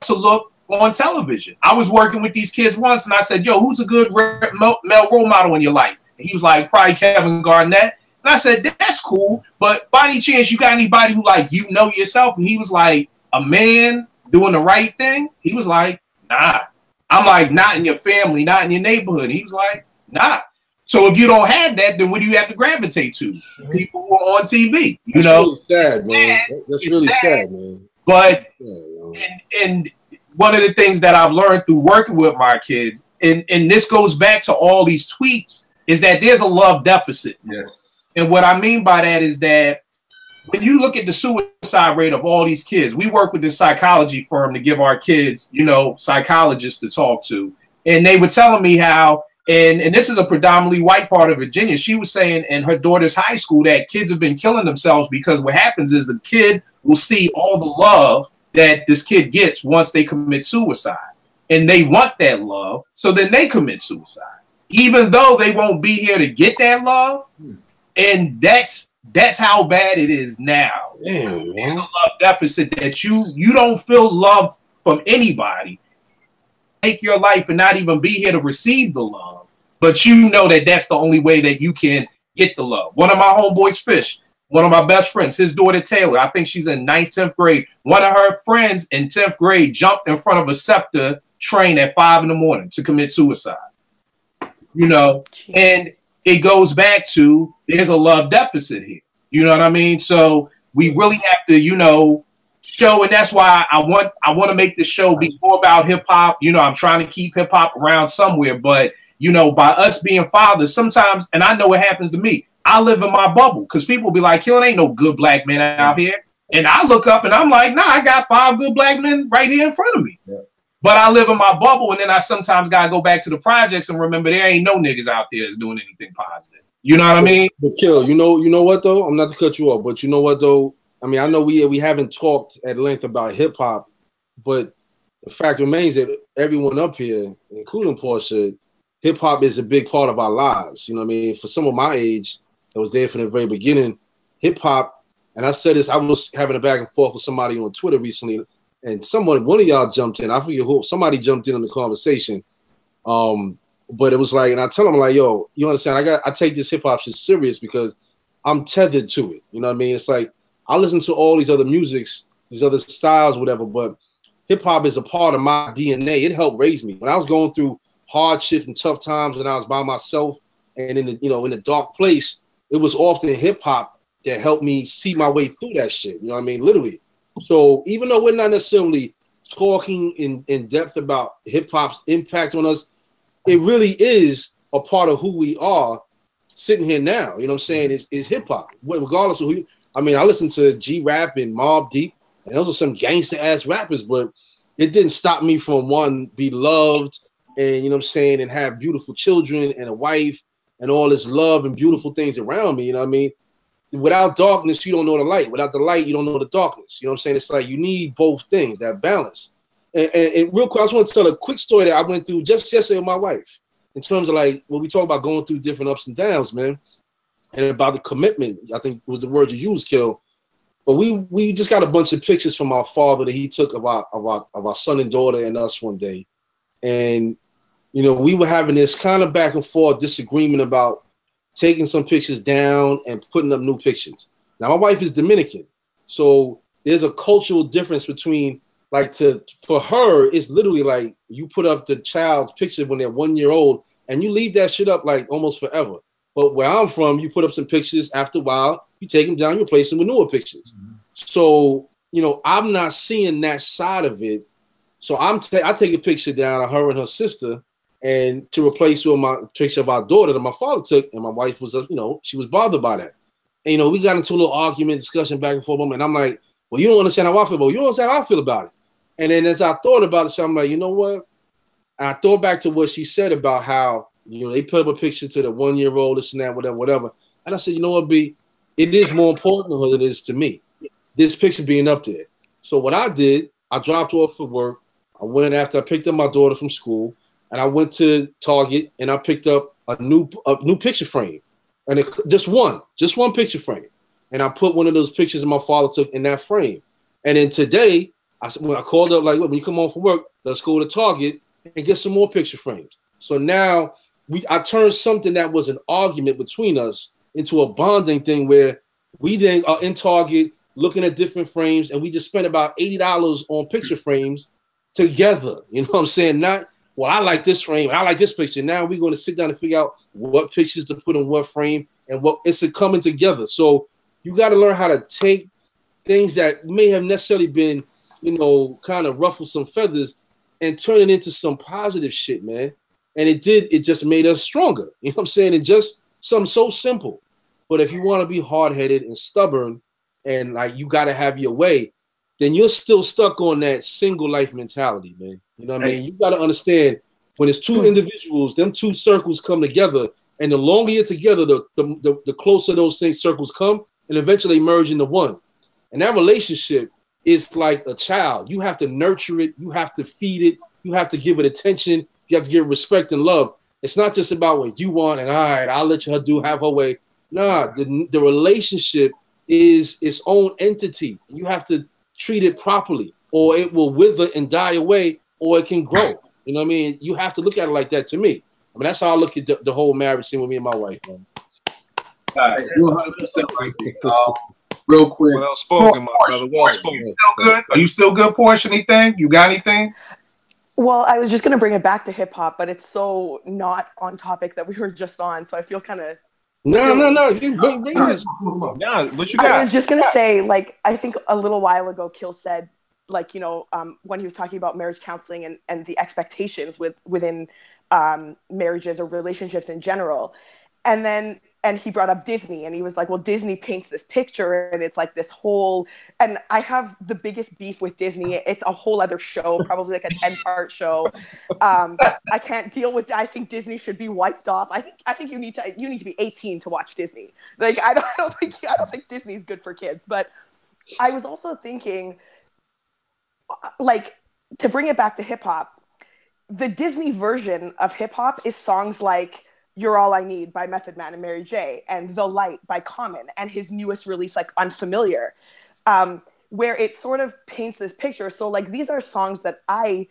to look on television. I was working with these kids once and I said, yo, who's a good male role model in your life? And he was like, probably Kevin Garnett. And I said, that's cool. But by any chance, you got anybody who like, you know yourself? And he was like, a man doing the right thing? He was like, nah. I'm like, not in your family, not in your neighborhood. He was like, nah. So if you don't have that, then what do you have to gravitate to? People who are on TV, you know? Really sad, man. That's really sad, man. But, and one of the things that I've learned through working with my kids, and this goes back to all these tweets, is that there's a love deficit. Yes. And what I mean by that is that when you look at the suicide rate of all these kids, we work with this psychology firm to give our kids, you know, psychologists to talk to. And they were telling me how, and this is a predominantly white part of Virginia, she was saying in her daughter's high school that kids have been killing themselves because what happens is the kid will see all the love that this kid gets once they commit suicide. And they want that love, so then they commit suicide. Even though they won't be here to get that love. And that's how bad it is now. Damn, there's a love deficit that you don't feel love from anybody. Take your life and not even be here to receive the love. But you know that that's the only way that you can get the love. One of my homeboys, Fish, one of my best friends, his daughter Taylor, I think she's in 9th, 10th grade. One of her friends in 10th grade jumped in front of a SEPTA train at 5 in the morning to commit suicide. You know, and it goes back to there's a love deficit here. You know what I mean? So we really have to, you know, show, and that's why I want to make this show be more about hip hop. You know, I'm trying to keep hip hop around somewhere, but you know, by us being fathers, sometimes, and I know what happens to me. I live in my bubble because people be like, "Killing ain't no good black men out here," and I look up and I'm like, "Nah, I got 5 good black men right here in front of me." Yeah. But I live in my bubble, and then I sometimes gotta go back to the projects and remember there ain't no niggas out there that's doing anything positive. You know what I mean? But Kill, you know what though? I'm not to cut you off, but you know what though? I mean, I know we haven't talked at length about hip hop, but the fact remains that everyone up here, including Portia, hip hop is a big part of our lives. You know what I mean? For some of my age that was there from the very beginning, hip hop, and I said this, I was having a back and forth with somebody on Twitter recently, and one of y'all jumped in. I forget who, somebody jumped in on the conversation. But it was like, and I tell them like, yo, you understand? I take this hip hop shit serious because I'm tethered to it. You know what I mean? It's like I listen to all these other musics, these other styles, whatever. But hip hop is a part of my DNA. It helped raise me when I was going through hardship and tough times, when I was by myself and in the dark place. It was often hip hop that helped me see my way through that shit. You know what I mean? Literally. So even though we're not necessarily talking in depth about hip hop's impact on us, it really is a part of who we are sitting here now. You know what I'm saying? Is hip hop, regardless of who you, I mean, I listen to G-Rap and Mobb Deep, and those are some gangster ass rappers, but it didn't stop me from one, be loved and, you know what I'm saying, and have beautiful children and a wife and all this love and beautiful things around me. You know what I mean? Without darkness, you don't know the light. Without the light, you don't know the darkness. You know what I'm saying? It's like you need both things, that balance. And real quick, I just want to tell a quick story that I went through just yesterday with my wife in terms of like when we talk about going through different ups and downs, man, and about the commitment. I think was the word you used, Kill. But we just got a bunch of pictures from our father that he took of our son and daughter and us one day, and you know we were having this kind of back and forth disagreement about taking some pictures down and putting up new pictures. Now my wife is Dominican, so there's a cultural difference between. Like for her, it's literally like you put up the child's picture when they're 1 year old and you leave that shit up like almost forever. But where I'm from, you put up some pictures, after a while, you take them down, you replace them with newer pictures. Mm-hmm. So, you know, I'm not seeing that side of it. So I take a picture down of her and her sister and to replace with my picture of our daughter that my father took, and my wife was, you know, she was bothered by that. And, you know, we got into a little argument, discussion back and forth, and I'm like, well, you don't understand how I feel about it. You don't understand how I feel about it. And then as I thought about it, so I'm like, you know what? I thought back to what she said about how You know, they put up a picture to the 1-year-old, this and that, whatever. And I said, you know what, B, it is more important than it is to me, this picture being up there. So what I did, I dropped off for work. I went after I picked up my daughter from school, and I went to Target and I picked up a new picture frame, and just one picture frame. And I put one of those pictures that my father took in that frame. And then today, when I called up, like, when you come home from work, let's go to Target and get some more picture frames. So now I turned something that was an argument between us into a bonding thing where we then are in Target looking at different frames, and we just spent about $80 on picture frames together. You know what I'm saying? Not, well, I like this frame, and I like this picture. Now we're going to sit down and figure out what pictures to put in what frame, and what it's a coming together. So you got to learn how to take things that may have necessarily been, you know, kind of ruffle some feathers and turn it into some positive shit, man. And it just made us stronger. You know what I'm saying? And just something so simple. But if you want to be hard-headed and stubborn and like you got to have your way, then you're still stuck on that single life mentality, man. You know what I mean? You got to understand when it's two individuals, them two circles come together, and the longer you're together, the closer those same circles come, and eventually merge into one. And that relationship is like a child. You have to nurture it. You have to feed it. You have to give it attention. You have to give respect and love. It's not just about what you want and all right, I'll let her have her way. Nah, the relationship is its own entity. You have to treat it properly, or it will wither and die away, or it can grow. You know what I mean? You have to look at it like that to me. I mean, that's how I look at the whole marriage thing with me and my wife, man. All right, you're 100% right there. Real quick. Well spoken, my brother. Well spoken. You still good? Are you still good, Porsche? Anything? You got anything? Well, I was just going to bring it back to hip hop, but it's so not on topic that we were just on. So I feel kind of. No. Bring this. Yeah, what you got? I was just going to say, like, I think a little while ago, Kill said, like, you know, when he was talking about marriage counseling and the expectations within marriages or relationships in general. And he brought up Disney, and he was like, well, Disney paints this picture, and it's like this whole, and I have the biggest beef with Disney. It's a whole other show, probably like a 10-part show. I can't deal with, I think Disney should be wiped off. I think you need to be 18 to watch Disney. Like, I don't think Disney is good for kids. But I was also thinking, like, to bring it back to hip hop, the Disney version of hip hop is songs like You're All I Need by Method Man and Mary J, and The Light by Common, and his newest release, like Unfamiliar, where it sort of paints this picture. So like, these are songs that I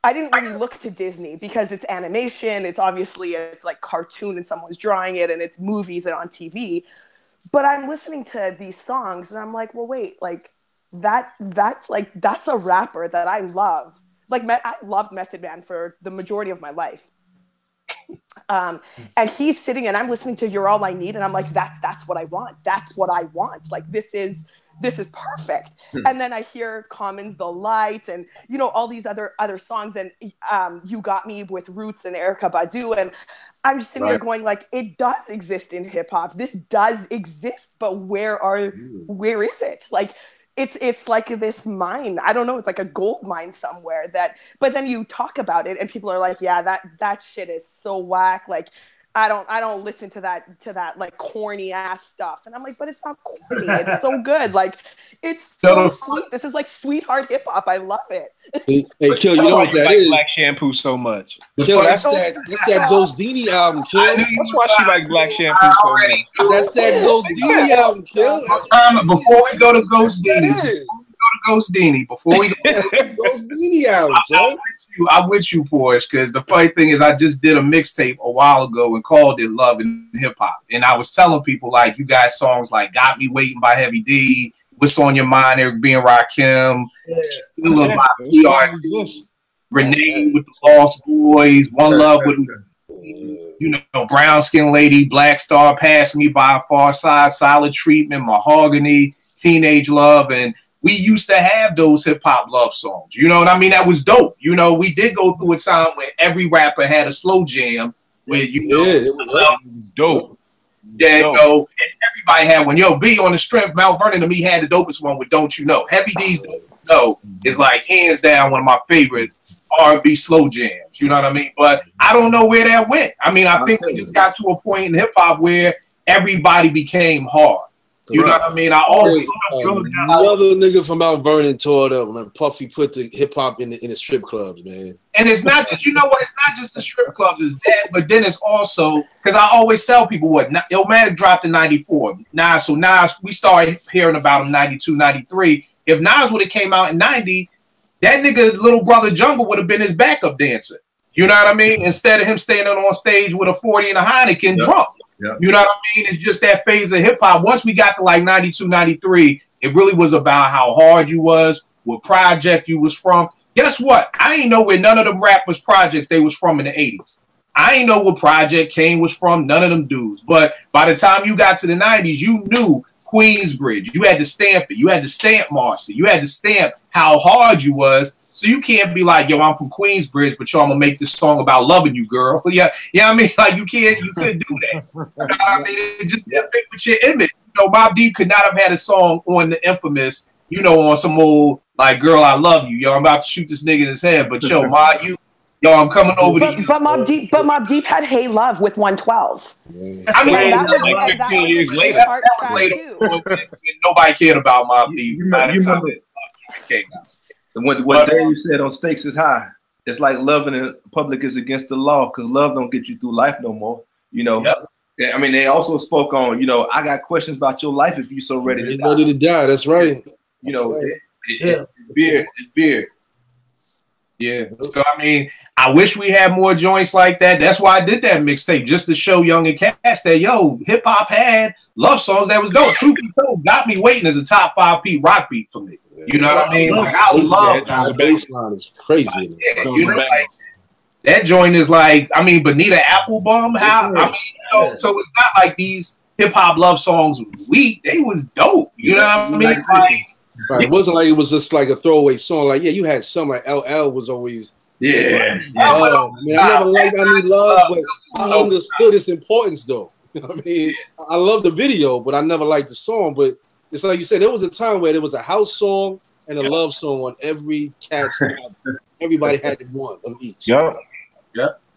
didn't really look to Disney because it's animation. It's like cartoon and someone's drawing it, and it's movies and on TV. But I'm listening to these songs and I'm like, well, wait, like that's a rapper that I love. Like I loved Method Man for the majority of my life. And he's sitting and I'm listening to You're All I Need, and I'm like, that's what I want. That's what I want. Like, this is perfect. And then I hear Common's The Light, and you know, all these other songs, and You Got Me with Roots and Erykah Badu, and I'm just sitting there going, like, it does exist in hip hop. This does exist, but where is it? Like, it's like this mine. I don't know. It's like a gold mine somewhere but then you talk about it and people are like, yeah, that shit is so whack. Like, I don't listen to that like corny ass stuff. And I'm like, but it's not corny. It's so good. Like, it's so sweet. This is like sweetheart hip hop. I love it. Hey, Kill, you know what that is? Black Shampoo so much. Kill, that's that Ghost Dini album, Kill. That's why she like Black Shampoo so much. That's that Ghost Dini album, Kill. Before we go to Ghost Dini, before we go to Ghost Dini album, son. I'm with you, Porsche, because the funny thing is I just did a mixtape a while ago and called it Love and Hip Hop. And I was telling people, like, you got songs like Got Me Waiting by Heavy D, What's on Your Mind, Eric B. and Rakim, by PRT, Renee with the Lost Boys, One Love with, you know, Brown Skin Lady, Black Star, Pass Me by Far Side, Solid Treatment, Mahogany, Teenage Love, and we used to have those hip hop love songs. You know what I mean? That was dope. You know, we did go through a time where every rapper had a slow jam where, you know, it was dope. Yeah, you know, and everybody had one. Yo, B on the strength, Mount Vernon to me had the dopest one with Don't You Know. Heavy D's, know is like hands down one of my favorite R&B slow jams. You know what I mean? But I don't know where that went. I mean, I think we just got to a point in hip hop where everybody became hard. You know what I mean? I always another nigga from Mount Vernon tore it up when Puffy put the hip hop in the strip clubs, man. And it's not just, you know what? It's not just the strip clubs, it's that, but then it's also because I always tell people what Illmatic dropped in '94. Nas, so Nas, we started hearing about him '92, '93. If Nas would have came out in '90, that nigga Little Brother Jungle would have been his backup dancer. You know what I mean? Instead of him standing on stage with a 40 and a Heineken drunk. Yeah. You know what I mean? It's just that phase of hip hop. Once we got to like 92, 93, it really was about how hard you was, what project you was from. Guess what? I ain't know where none of them rappers projects they was from in the 80s. I ain't know what project Kane was from, none of them dudes. But by the time you got to the 90s, you knew Queensbridge. You had to stamp it. You had to stamp Marcy. You had to stamp how hard you was. So you can't be like, yo, I'm from Queensbridge, but yo, I'm gonna make this song about loving you, girl. But yeah, you know what I mean? Like you couldn't do that. You know what I mean? It just didn't fit with your image. You know, Mobb Deep could not have had a song on the Infamous, you know, on some old like girl, I love you. Yo, I'm about to shoot this nigga in his head. But yo, I'm coming over to you. But Mobb Deep had Hey Love with 112. I mean, that was like 15 years later. That was later. Nobody cared about Mobb Deep. You remember what Dave said on Stakes is High. It's like loving in public is against the law because love don't get you through life no more. You know. Yep. I mean, they also spoke on, you know, I got questions about your life if you so ready to die. Ready to die. That's right. You know, beer. Yeah. So I mean, I wish we had more joints like that. That's why I did that mixtape, just to show younger cats that hip hop had love songs that was dope. Truth be told, Got Me Waiting is a top 5 Pete rock beat for me. You know what I mean? Like I love that. The bass line is crazy. Yeah, you know, like that joint is like, I mean, Bonita Applebum. How I mean, you know, so it's not like these hip hop love songs was weak. They was dope. You know what I mean? Like, right. It wasn't like it was just like a throwaway song. Like, yeah, you had some like LL was always. Yeah. Man, I never liked I Need Love, but I understood its importance though. You know what I mean? I love the video, but I never liked the song. But it's like you said, there was a time where there was a house song and a love song on every cat's album. Everybody had one of each. Yeah.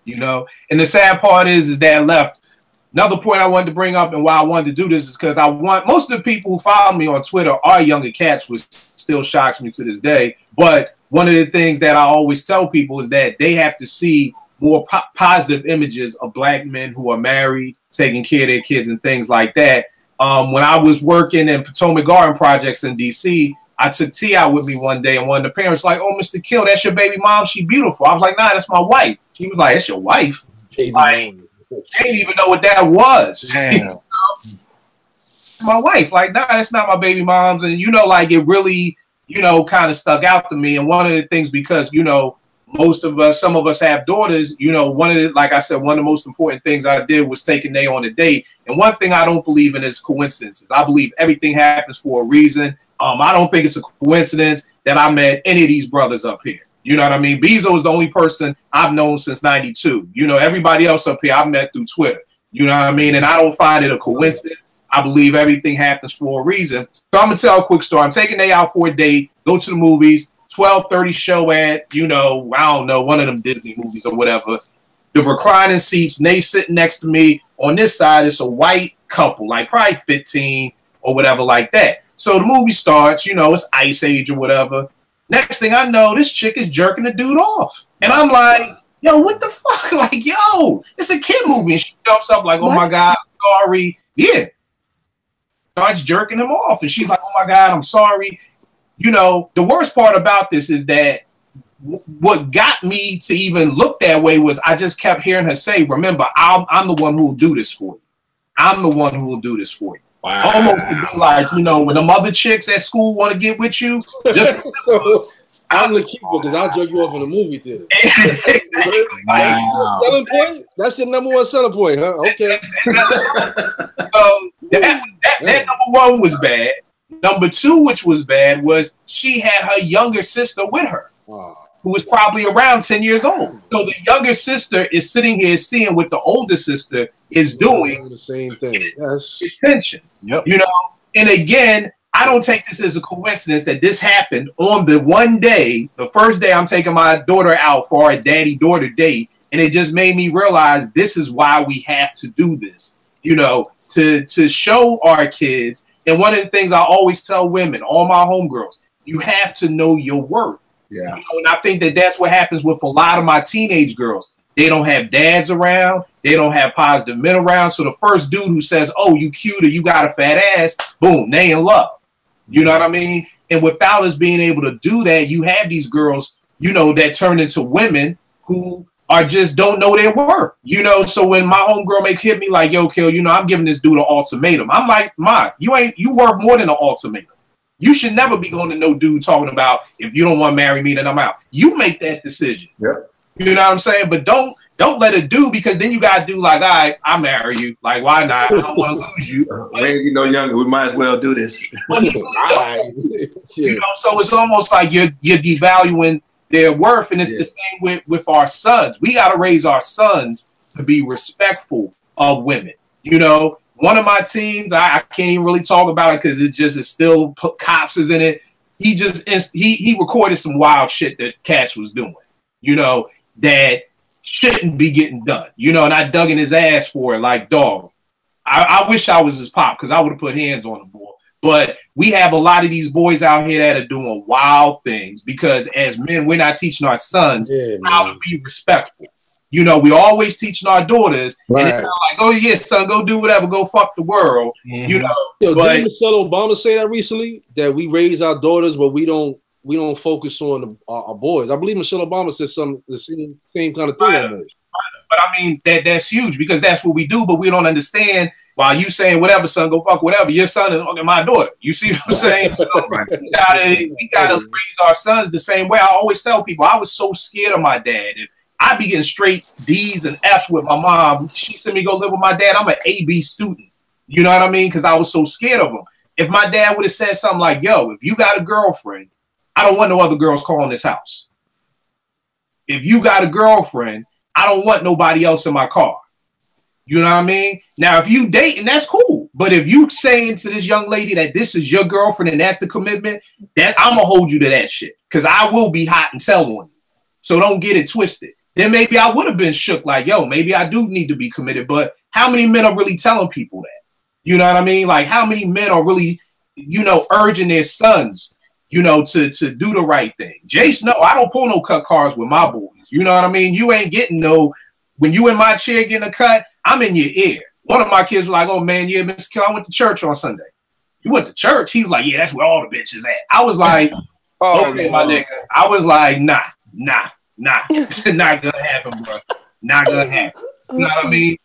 You know, and the sad part is that left. Another point I wanted to bring up and why I wanted to do this is because I want most of the people who follow me on Twitter are younger cats, which still shocks me to this day. But one of the things that I always tell people is that they have to see more positive images of black men who are married, taking care of their kids and things like that. When I was working in Potomac Garden projects in DC, I took T out with me one day, and one of the parents like, "Oh, Mr. Kill, that's your baby mom. She beautiful." I was like, "Nah, that's my wife." She was like, "That's your wife." Like, I didn't even know what that was. My wife, like, nah, that's not my baby mom's. And, you know, like, it really, you know, kind of stuck out to me. And one of the things, because, you know, some of us have daughters, you know, like I said, one of the most important things I did was taking Nay on a date. And one thing I don't believe in is coincidences. I believe everything happens for a reason. I don't think it's a coincidence that I met any of these brothers up here. You know what I mean? Bezo is the only person I've known since '92. You know, everybody else up here I've met through Twitter. You know what I mean? And I don't find it a coincidence. I believe everything happens for a reason. So I'm going to tell a quick story. I'm taking Nay out for a date, go to the movies, 12:30 show at, you know, I don't know, one of them Disney movies or whatever. The reclining seats, Nay sitting next to me. On this side, it's a white couple, like probably 15 or whatever like that. So the movie starts, you know, it's Ice Age or whatever. Next thing I know, this chick is jerking the dude off. And I'm like, yo, what the fuck? Like, yo, it's a kid movie. And she jumps up like, oh my God, I'm sorry. Yeah. Starts jerking him off. And she's like, oh my God, I'm sorry. You know, the worst part about this is that what got me to even look that way was I just kept hearing her say, remember, I'm the one who will do this for you. I'm the one who will do this for you. Wow. Almost to be like, you know, when them other chicks at school want to get with you, just so I'm the keeper because I'll jerk you off in the movie theater. Wow. Selling point? That's your number one selling point, huh? Okay. So that number one was bad. Number two, which was bad, was she had her younger sister with her, who was probably around 10 years old. So the younger sister is sitting here seeing what the older sister is doing. The same thing. Yes. Attention. Yep. You know, and again, I don't take this as a coincidence that this happened on the one day, the first day I'm taking my daughter out for our daddy-daughter date, and it just made me realize this is why we have to do this, you know, to show our kids. And one of the things I always tell women, all my homegirls, you have to know your worth. Yeah. You know, and I think that that's what happens with a lot of my teenage girls. They don't have dads around. They don't have positive men around. So the first dude who says, oh, you cute or you got a fat ass, boom, they in love. You know what I mean? And without us being able to do that, you have these girls, you know, that turn into women who are just don't know their worth. You know, so when my homegirl may hit me like, yo, Kill, you know, I'm giving this dude an ultimatum. I'm like, Ma, you worth more than an ultimatum. You should never be going to no dude talking about if you don't want to marry me, then I'm out. You make that decision. Yep. You know what I'm saying? But don't let it do, because then you gotta do like, all right, I'll marry you. Like, why not? I don't want to lose you. We ain't get no younger. We might as well do this. You know, so it's almost like you're devaluing their worth, and it's the same with our sons. We gotta raise our sons to be respectful of women. You know, one of my teams, I can't even really talk about it because it just is still cops is in it. He recorded some wild shit that Cash was doing. You know, that shouldn't be getting done, you know, and I dug in his ass for it like, dog. I wish I was his pop because I would have put hands on the boy. But we have a lot of these boys out here that are doing wild things because as men, we're not teaching our sons how to be respectful. You know, we're always teaching our daughters, and it's not like, oh, yeah, son, go do whatever, go fuck the world, you know. Yo, didn't Michelle Obama say that recently? That we raise our daughters, but we don't focus on our boys. I believe Michelle Obama said the same kind of thing. Right. But I mean, that's huge because that's what we do, but we don't understand while you saying whatever, son, go fuck whatever, your son is fucking my daughter. You see what I'm saying? So we gotta raise our sons the same way. I always tell people, I was so scared of my dad. If I be getting straight D's and F's with my mom, she sent me go live with my dad, I'm an A-B student. You know what I mean? Because I was so scared of him. If my dad would have said something like, yo, if you got a girlfriend, I don't want no other girls calling this house. If you got a girlfriend, I don't want nobody else in my car. You know what I mean? Now, if you dating, that's cool. But if you saying to this young lady that this is your girlfriend and that's the commitment, that I'm gonna hold you to that shit. Because I will be hot and tell on you. So don't get it twisted. Then maybe I would have been shook like, yo, maybe I do need to be committed. But how many men are really telling people that? You know what I mean? Like how many men are really, you know, urging their sons, you know, to do the right thing? Jace, no, I don't pull no cut cars with my boys. You know what I mean? You ain't getting no, when you in my chair getting a cut, I'm in your ear. One of my kids was like, oh man, yeah, Mr. Kill, I went to church on Sunday. You went to church? He was like, yeah, that's where all the bitches at. I was like, okay, my nigga. I was like, nah. Not gonna happen, bro. Not gonna happen. You know what I mean?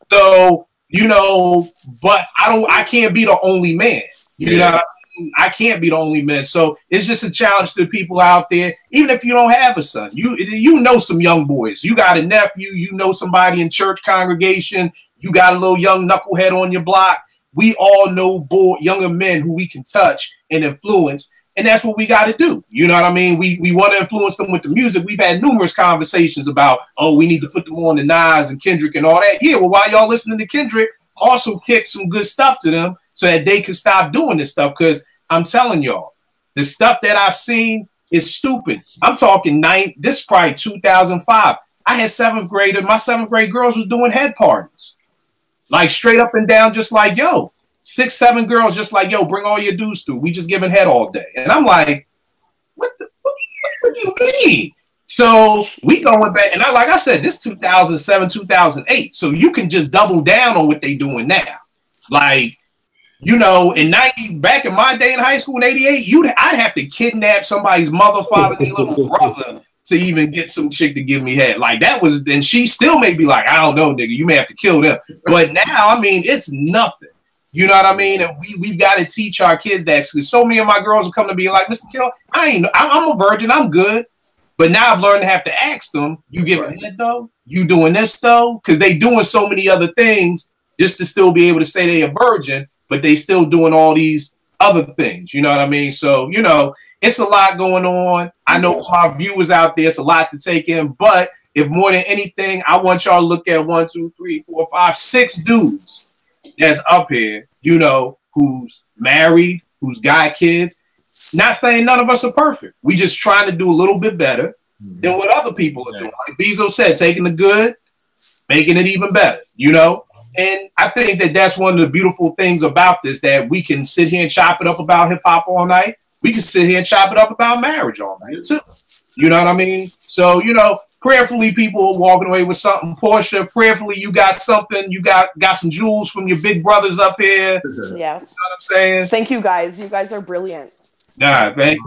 So, you know, but I can't be the only man. You know what I mean? I can't be the only man. So it's just a challenge to people out there. Even if you don't have a son, you know some young boys. You got a nephew, you know somebody in church congregation, you got a little young knucklehead on your block. We all know younger men who we can touch and influence. And that's what we got to do. You know what I mean? We want to influence them with the music. We've had numerous conversations about, oh, we need to put them on the Nas and Kendrick and all that. Yeah, well, while y'all listening to Kendrick, also kick some good stuff to them so that they can stop doing this stuff. Because I'm telling y'all, the stuff that I've seen is stupid. I'm talking this is probably 2005. I had my seventh grade girls was doing head parties. Like straight up and down, just like, yo. 6, 7 girls just like, yo, bring all your dudes through. We just giving head all day. And I'm like, what do you mean? So we going back, and like I said, this 2007, 2008. So you can just double down on what they doing now. Like, you know, in 90, back in my day in high school in 88, I'd have to kidnap somebody's mother, father, their little brother to even get some chick to give me head. Like that was, and she still may be like, I don't know, nigga, you may have to kill them. But now, I mean, it's nothing. You know what I mean? And we've got to teach our kids that, because so many of my girls will come to me like, Mr. Kill, I'm a virgin, I'm good. But now I've learned to have to ask them, you giving head though? You doing this though? Because they doing so many other things just to still be able to say they a virgin, but they still doing all these other things. You know what I mean? So, you know, it's a lot going on. I know my viewers out there, it's a lot to take in, but if more than anything, I want y'all to look at 1, 2, 3, 4, 5, 6 dudes that's up here, you know, who's married, who's got kids. Not saying none of us are perfect. We just trying to do a little bit better than what other people are doing. Like Bezo said, taking the good, making it even better, you know? And I think that that's one of the beautiful things about this, that we can sit here and chop it up about hip hop all night. We can sit here and chop it up about marriage all night too. You know what I mean? So, you know, prayerfully people are walking away with something. Portia, prayerfully you got something. You got some jewels from your big brothers up here. Yes. You know what I'm saying? Thank you guys. You guys are brilliant. Nah, thank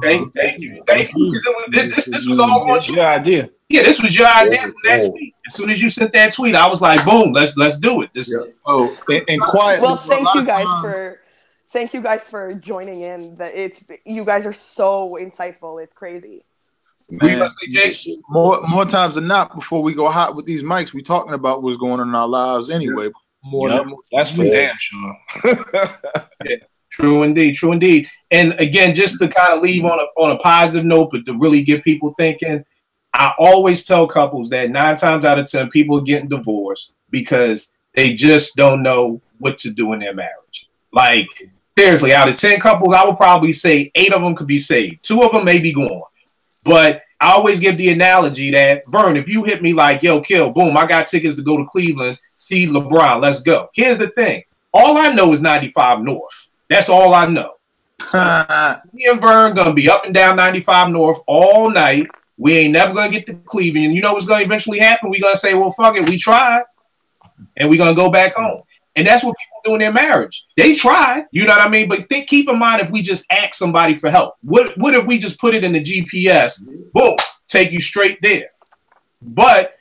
you. This was all on you. Your idea. Yeah, this was your idea for that tweet. As soon as you sent that tweet, I was like, boom, let's do it. This. Oh, and quiet. Well, thank you guys for joining in. You guys are so insightful. It's crazy. Man, more times than not, before we go hot with these mics, we talking about what's going on in our lives anyway. That's for damn sure. Yeah. True indeed. And again, just to kind of leave on a positive note, but to really get people thinking, I always tell couples that 9 times out of 10 people are getting divorced because they just don't know what to do in their marriage. Like, seriously, out of 10 couples, I would probably say 8 of them could be saved. 2 of them may be gone. But I always give the analogy that, Vern, if you hit me like, yo, Kill, boom, I got tickets to go to Cleveland, see LeBron, let's go. Here's the thing. All I know is 95 North. That's all I know. Me and Vern going to be up and down 95 North all night. We ain't never going to get to Cleveland. And you know what's going to eventually happen? We're going to say, well, fuck it, we tried. And we're going to go back home. And that's what people do in their marriage. They try, you know what I mean? But keep in mind, if we just ask somebody for help, what if we just put it in the GPS, boom, take you straight there? But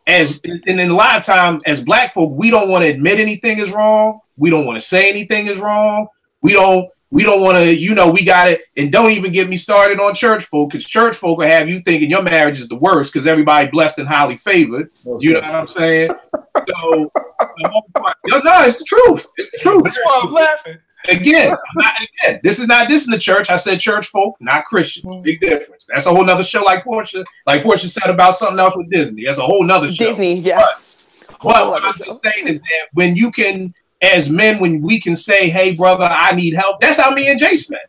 in a lot of times, as Black folk, we don't want to admit anything is wrong. We don't want to say anything is wrong. We don't want to, you know, we got it. And don't even get me started on church folk, because church folk will have you thinking your marriage is the worst because everybody blessed and highly favored. You know what I'm saying? So, no, it's the truth. It's the truth. That's why I'm laughing. Again, this is not this in the church. I said church folk, not Christian. Big difference. That's a whole nother show, like Portia said about something else with Disney. That's a whole nother show. Disney, yeah. But what I'm just saying is that when you can, as men, when we can say, hey, brother, I need help. That's how me and Jace met.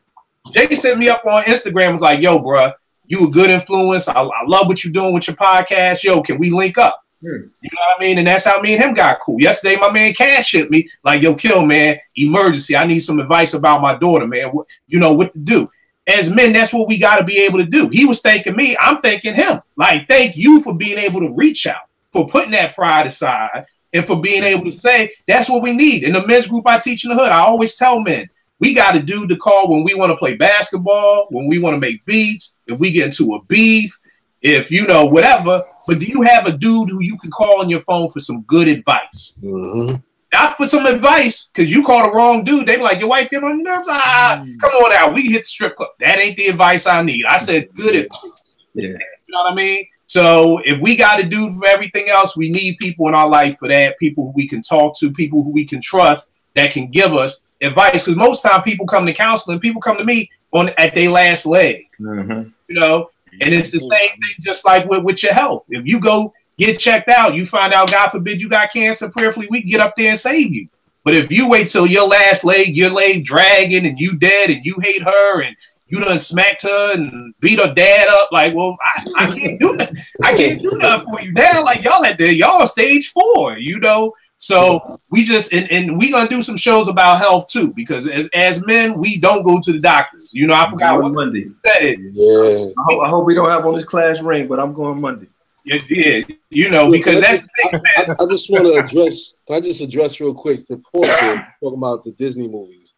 Jay sent me up on Instagram, was like, yo, bro, you a good influence. I love what you're doing with your podcast. Yo, can we link up? You know what I mean? And that's how me and him got cool. Yesterday, my man Cash hit me like, yo, Kill, man, emergency. I need some advice about my daughter, man. You know what to do. As men, that's what we got to be able to do. He was thanking me. I'm thanking him. Like, thank you for being able to reach out, for putting that pride aside, and for being able to say, that's what we need. In the men's group I teach in the hood, I always tell men, we got to do the call when we want to play basketball, when we want to make beats, if we get into a beef, if you know, whatever. But do you have a dude who you can call on your phone for some good advice? Not for some advice, because you call the wrong dude. They be like, your wife get on your nerves? Come on out. We can hit the strip club. That ain't the advice I need. I said good advice. Yeah. You know what I mean? So if we got to do for everything else, we need people in our life for that, people who we can talk to, people who we can trust that can give us advice. Because most time people come to counseling, people come to me at their last leg. You know? And it's the same thing, just like with your health. If you go get checked out, you find out, God forbid, you got cancer, prayerfully, we can get up there and save you. But if you wait till your last leg, your leg dragging, and you dead, and you hate her, and you done smacked her and beat her dad up, like, well, I can't do that. I can't do nothing for you now. Like, y'all stage 4, you know? So we just, and we gonna do some shows about health too, because as men, we don't go to the doctors. You know, I forgot what Monday. Yeah. I hope we don't have on this class ring, but I'm going Monday. You did, you know, because that's the thing, man. I just want to address. Can I just address real quick the Portia talking about the Disney movies?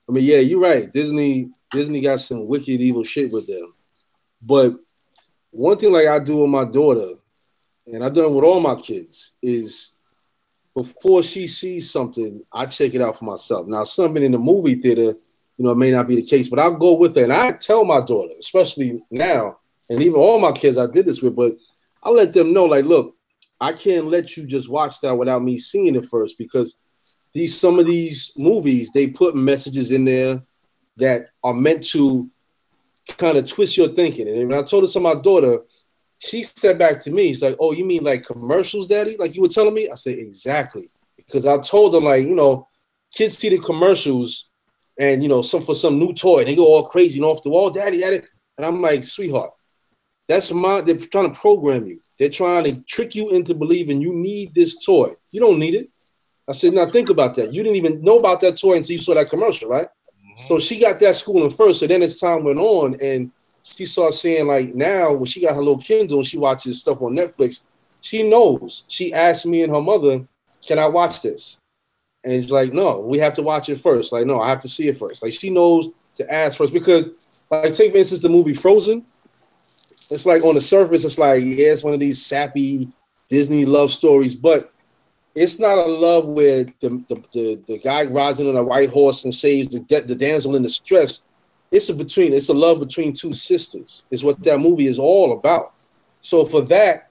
I mean, yeah, you're right. Disney got some wicked, evil shit with them. But one thing, like I do with my daughter, and I've done it with all my kids, is before she sees something, I check it out for myself. Now, something in the movie theater, you know, it may not be the case, but I'll go with her. And I tell my daughter, especially now, and even all my kids I did this with, but I let them know, like, look, I can't let you just watch that without me seeing it first, because some of these movies, they put messages in there that are meant to kind of twist your thinking. And when I told this to my daughter, she said back to me, she's like, oh, you mean like commercials, Daddy? Like you were telling me? I said, exactly. Because I told her, like, you know, kids see the commercials and you know, for some new toy, they go all crazy and off the wall, daddy, daddy. And I'm like, sweetheart, they're trying to program you. They're trying to trick you into believing you need this toy. You don't need it. I said, now think about that. You didn't even know about that toy until you saw that commercial, right? So she got that schooling first. So then as time went on, and she started saying, like, now when she got her little Kindle and she watches stuff on Netflix, she knows. She asked me and her mother, can I watch this? And she's like, no, we have to watch it first. Like, no, I have to see it first. Like, she knows to ask first because, like, take for instance the movie Frozen. It's like on the surface, it's like, yeah, it's one of these sappy Disney love stories, but it's not a love where the guy rides in on a white horse and saves the damsel in distress. It's a love between two sisters. Is what that movie is all about. So for that,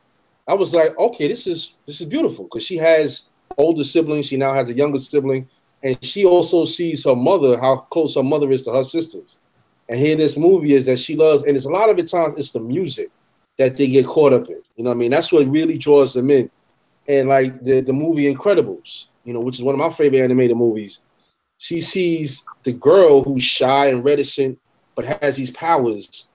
I was like, okay, this is beautiful because she has older siblings. She now has a younger sibling, and she also sees her mother, how close her mother is to her sisters. And here this movie is that she loves, and it's a lot of the times it's the music that they get caught up in. You know what I mean? That's what really draws them in. And like the movie Incredibles, you know, which is one of my favorite animated movies. She sees the girl who's shy and reticent, but has these powers.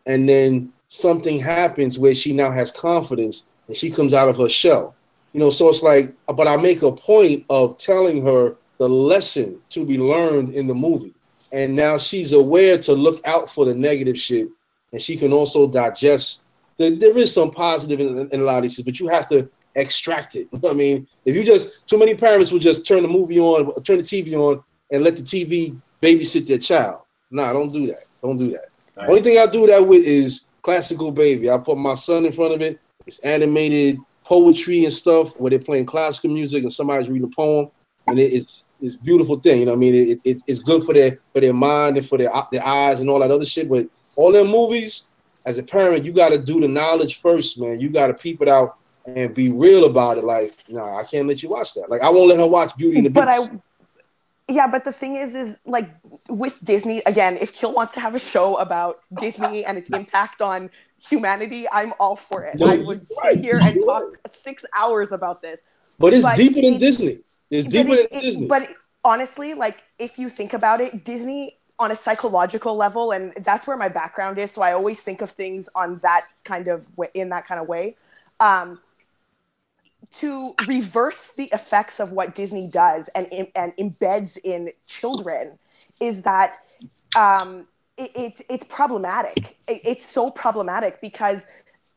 And then something happens where she now has confidence and she comes out of her shell. You know, so it's like, but I make a point of telling her the lesson to be learned in the movie. And now she's aware to look out for the negative shit. And she can also digest. There is some positive in a lot of these, but you have to extract it. I mean, if you just, too many parents would just turn the movie on, turn the TV on, and let the TV babysit their child. Nah, don't do that. Don't do that. Right. Only thing I do that with is classical baby. I put my son in front of it. It's animated poetry and stuff where they're playing classical music and somebody's reading a poem, and it's a beautiful thing. You know what I mean? It's good for their mind and for their eyes and all that other shit. But all them movies, as a parent, you got to do the knowledge first, man. You got to peep it out and be real about it. Like, nah, I can't let you watch that. Like, I won't let her watch Beauty and the Beast. But the thing is like with Disney, again, if Kill wants to have a show about Disney and its impact on humanity, I'm all for it. I would sit here and talk 6 hours about this. But it's deeper than Disney. It's deeper than Disney. But honestly, like, if you think about it, Disney on a psychological level, and that's where my background is, so I always think of things on that kind of way, in that kind of way. To reverse the effects of what Disney does and embeds in children is that it's problematic. It's so problematic because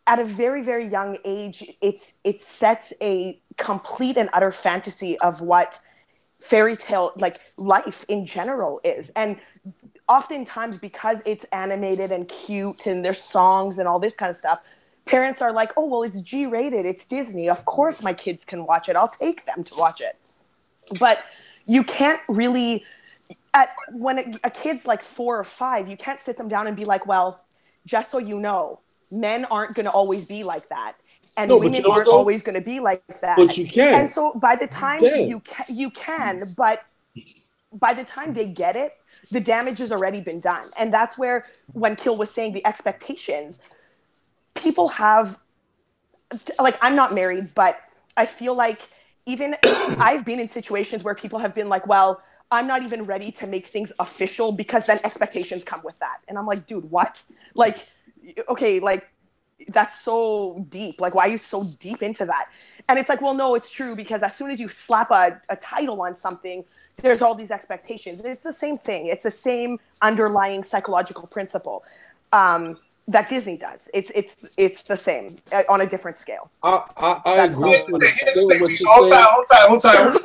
at a very, very young age, it sets a complete and utter fantasy of what fairy tale, like life in general is. And oftentimes because it's animated and cute and there's songs and all this kind of stuff, parents are like, oh, well, it's G-rated. It's Disney. Of course my kids can watch it. I'll take them to watch it. But you can't really, when a kid's like 4 or 5, you can't sit them down and be like, well, just so you know, men aren't going to always be like that. And women aren't always going to be like that. But you can. And so by the time you can, but by the time they get it, the damage has already been done. And that's where, when Kill was saying the expectations, people have, like, I'm not married, but I feel like even I've been in situations where people have been like, well, I'm not even ready to make things official because then expectations come with that. And I'm like, dude, what? Like, okay, like, that's so deep. Like, why are you so deep into that? And it's like, well, no, it's true, because as soon as you slap a title on something, there's all these expectations. It's the same thing. It's the same underlying psychological principle that Disney does. It's the same on a different scale. I agree. Hold time.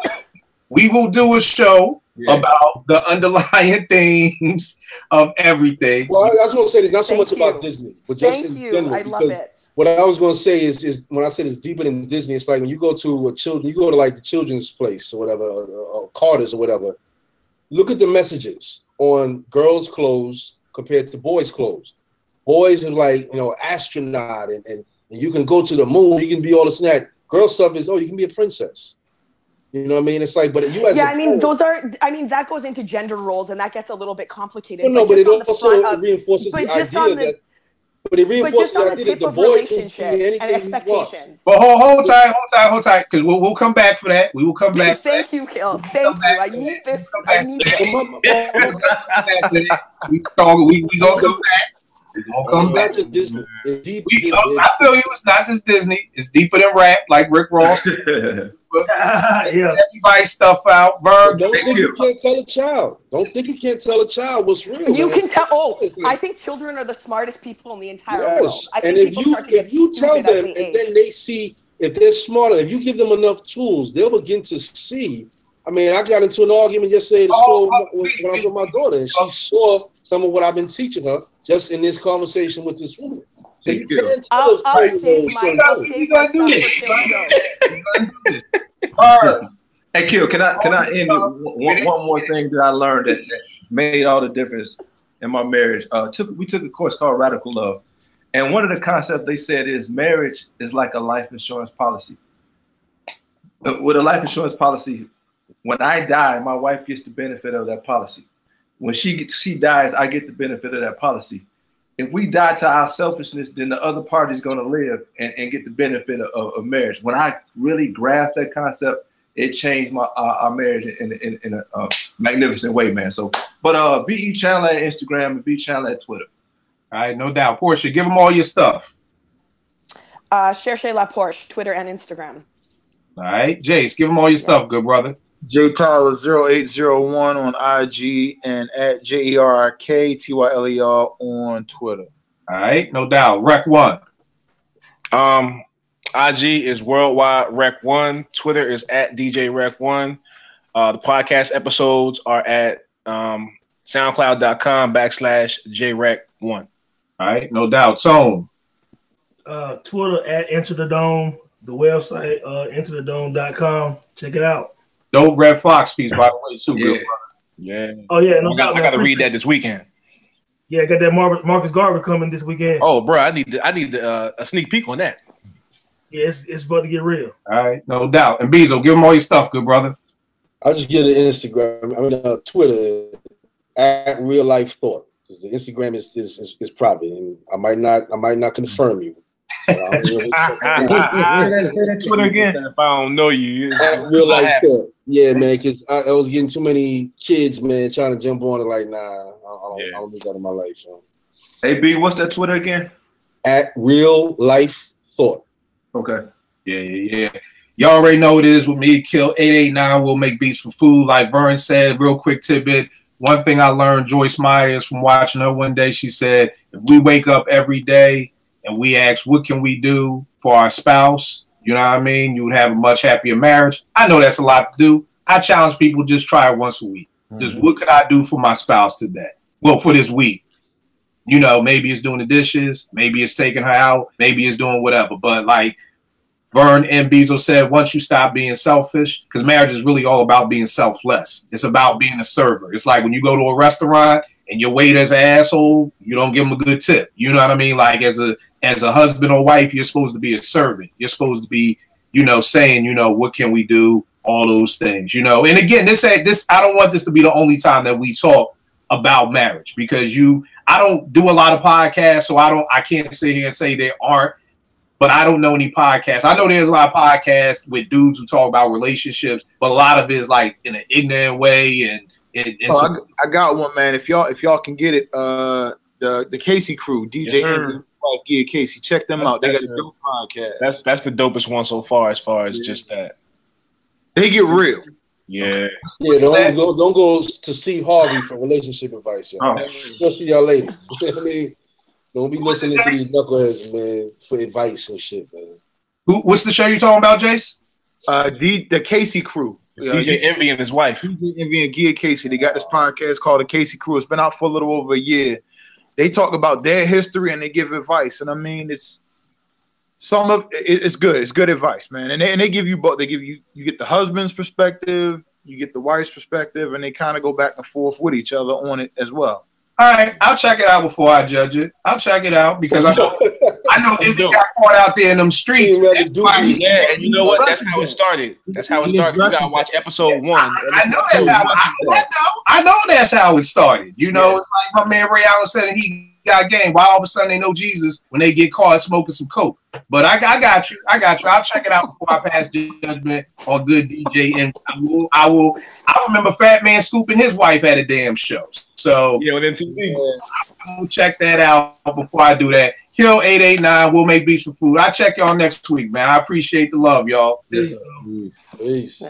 We will do a show about the underlying themes of everything. Well, I was going to say it's not so much about Disney, but just in general. I love it. What I was going to say is when I said it's deeper than Disney, it's like when you go to like the children's place or whatever, or Carter's or whatever. Look at the messages on girls' clothes compared to boys' clothes. Boys are like, astronaut, and you can go to the moon, you can be all this and that. Girl stuff is, you can be a princess. You know what I mean? It's like, but you as that goes into gender roles, and that gets a little bit complicated. Well, no, but it also reinforces the idea But it But reinforces just on the the idea tip that the of boy can be relationships anything and he wants. expectations. But hold tight, because we'll come back for that. We will come back. Thank you, Kill. Thank you. I need this. I need But this. We gonna come back. We gonna come it's back. not just Disney. It's deep. I feel you. It's not just Disney. It's deeper than rap, like Rick Ross. Yeah. Everybody stuff out. Vern, Don't think you can't tell a child. Don't think you can't tell a child what's real. You man. can tell. Oh, I think children are the smartest people in the entire world. Yes, I think and people start to get if you tell stupid at them, the and then age. they see if they're smarter, if you give them enough tools, they'll begin to see. I mean, I got into an argument yesterday at the school when I was with my daughter, and she saw some of what I've been teaching her just in this conversation with this woman. So you can't tell us I'll save my stuff for Kill's show. Hey, Kill, can I end it? One more thing that I learned that made all the difference in my marriage. We took a course called Radical Love. And one of the concepts they said is marriage is like a life insurance policy. With a life insurance policy, when I die, my wife gets the benefit of that policy. When she dies, I get the benefit of that policy. If we die to our selfishness, then the other party is going to live and get the benefit of marriage. When I really grasped that concept, it changed our marriage in a magnificent way, man. So, but VE Channel at Instagram and VE Channel at Twitter. All right, no doubt. Portia, give them all your stuff. Cherchez La Porsche, Twitter and Instagram. All right, Jace, give them all your stuff, good brother. J Tyler 0801 on IG and at JERKTYLER on Twitter. All right, no doubt. Rec One. IG is Worldwide Rec One. Twitter is at DJ Rec One. The podcast episodes are at SoundCloud.com/JRec1. All right, no doubt. Tone. Twitter at Enter the Dome. The website enterthedome.com. Check it out. Dope Red Fox piece, by the way, too. Good brother. Yeah. Oh yeah, no I doubt. got to read that this weekend. Yeah, I got that Marcus Garvey coming this weekend. Oh, bro, I need a sneak peek on that. Yeah, it's about to get real. All right, no doubt. And Bezo, give them all your stuff, good brother. I'll just get an Instagram. Twitter at Real Life Thought, because the Instagram is private, and I might not confirm you. Say that Twitter again. If I don't know you, at Real Life Thought. Yeah, man, because I was getting too many kids, man, trying to jump on it. Like, nah, I don't need that in my life. So. Hey, B, what's that Twitter again? At Real Life Thought. Okay. Yeah. Y'all already know what it is with me. Kill 889. We'll make beats for food. Like Vern said, real quick tidbit. One thing I learned, Joyce Myers, from watching her one day, she said, if we wake up every day and we ask, what can we do for our spouse? You know what I mean? You would have a much happier marriage. I know that's a lot to do. I challenge people, just try it once a week. Just what could I do for my spouse today? Well, for this week. You know, maybe it's doing the dishes. Maybe it's taking her out. Maybe it's doing whatever. But like Vern and Bezo said, once you stop being selfish, because marriage is really all about being selfless. It's about being a server. It's like when you go to a restaurant and your waiter's an asshole, you don't give him a good tip. You know what I mean? Like as a husband or wife, you're supposed to be a servant. You're supposed to be, saying, what can we do? All those things, And again, this I don't want this to be the only time that we talk about marriage, because I don't do a lot of podcasts, so I can't sit here and say there aren't, but I don't know any podcasts. I know there's a lot of podcasts with dudes who talk about relationships, but a lot of it is like in an ignorant way. I got one, man. If y'all can get it, the Casey Crew, DJ Envy, Gia Casey, check them out. They got a dope podcast. That's the dopest one so far, as just that. They get real. Yeah. Don't go to Steve Harvey for relationship advice, y'all. Especially y'all ladies. You know what I mean? Don't be listening to these knuckleheads, man, for advice and shit, man. What's the show you talking about, Jace? The Casey Crew. DJ Envy and his wife. DJ Envy and Gia Casey. They got this podcast called The Casey Crew. It's been out for a little over a year. They talk about their history and they give advice. And I mean, it's good. It's good advice, man. And they give you both. They give you get the husband's perspective, you get the wife's perspective, and they kind of go back and forth with each other on it as well. All right, I'll check it out before I judge it. I'll check it out because I know if you got caught out there in them streets. Yeah, and you know what? That's how it started. You gotta watch episode 1. I know that's how. I know that's how it started. It's like my man Ray Allen said, and he got game. Why all of a sudden they know Jesus when they get caught smoking some coke? But I got you. I'll check it out before I pass judgment on good DJ. And I remember Fat Man Scoop and his wife at a damn show. So yeah, on MTV. I'll check that out before I do that. Kill 889. We'll make beats for food. I'll check y'all next week, man. I appreciate the love, y'all. Yes, sir. Peace.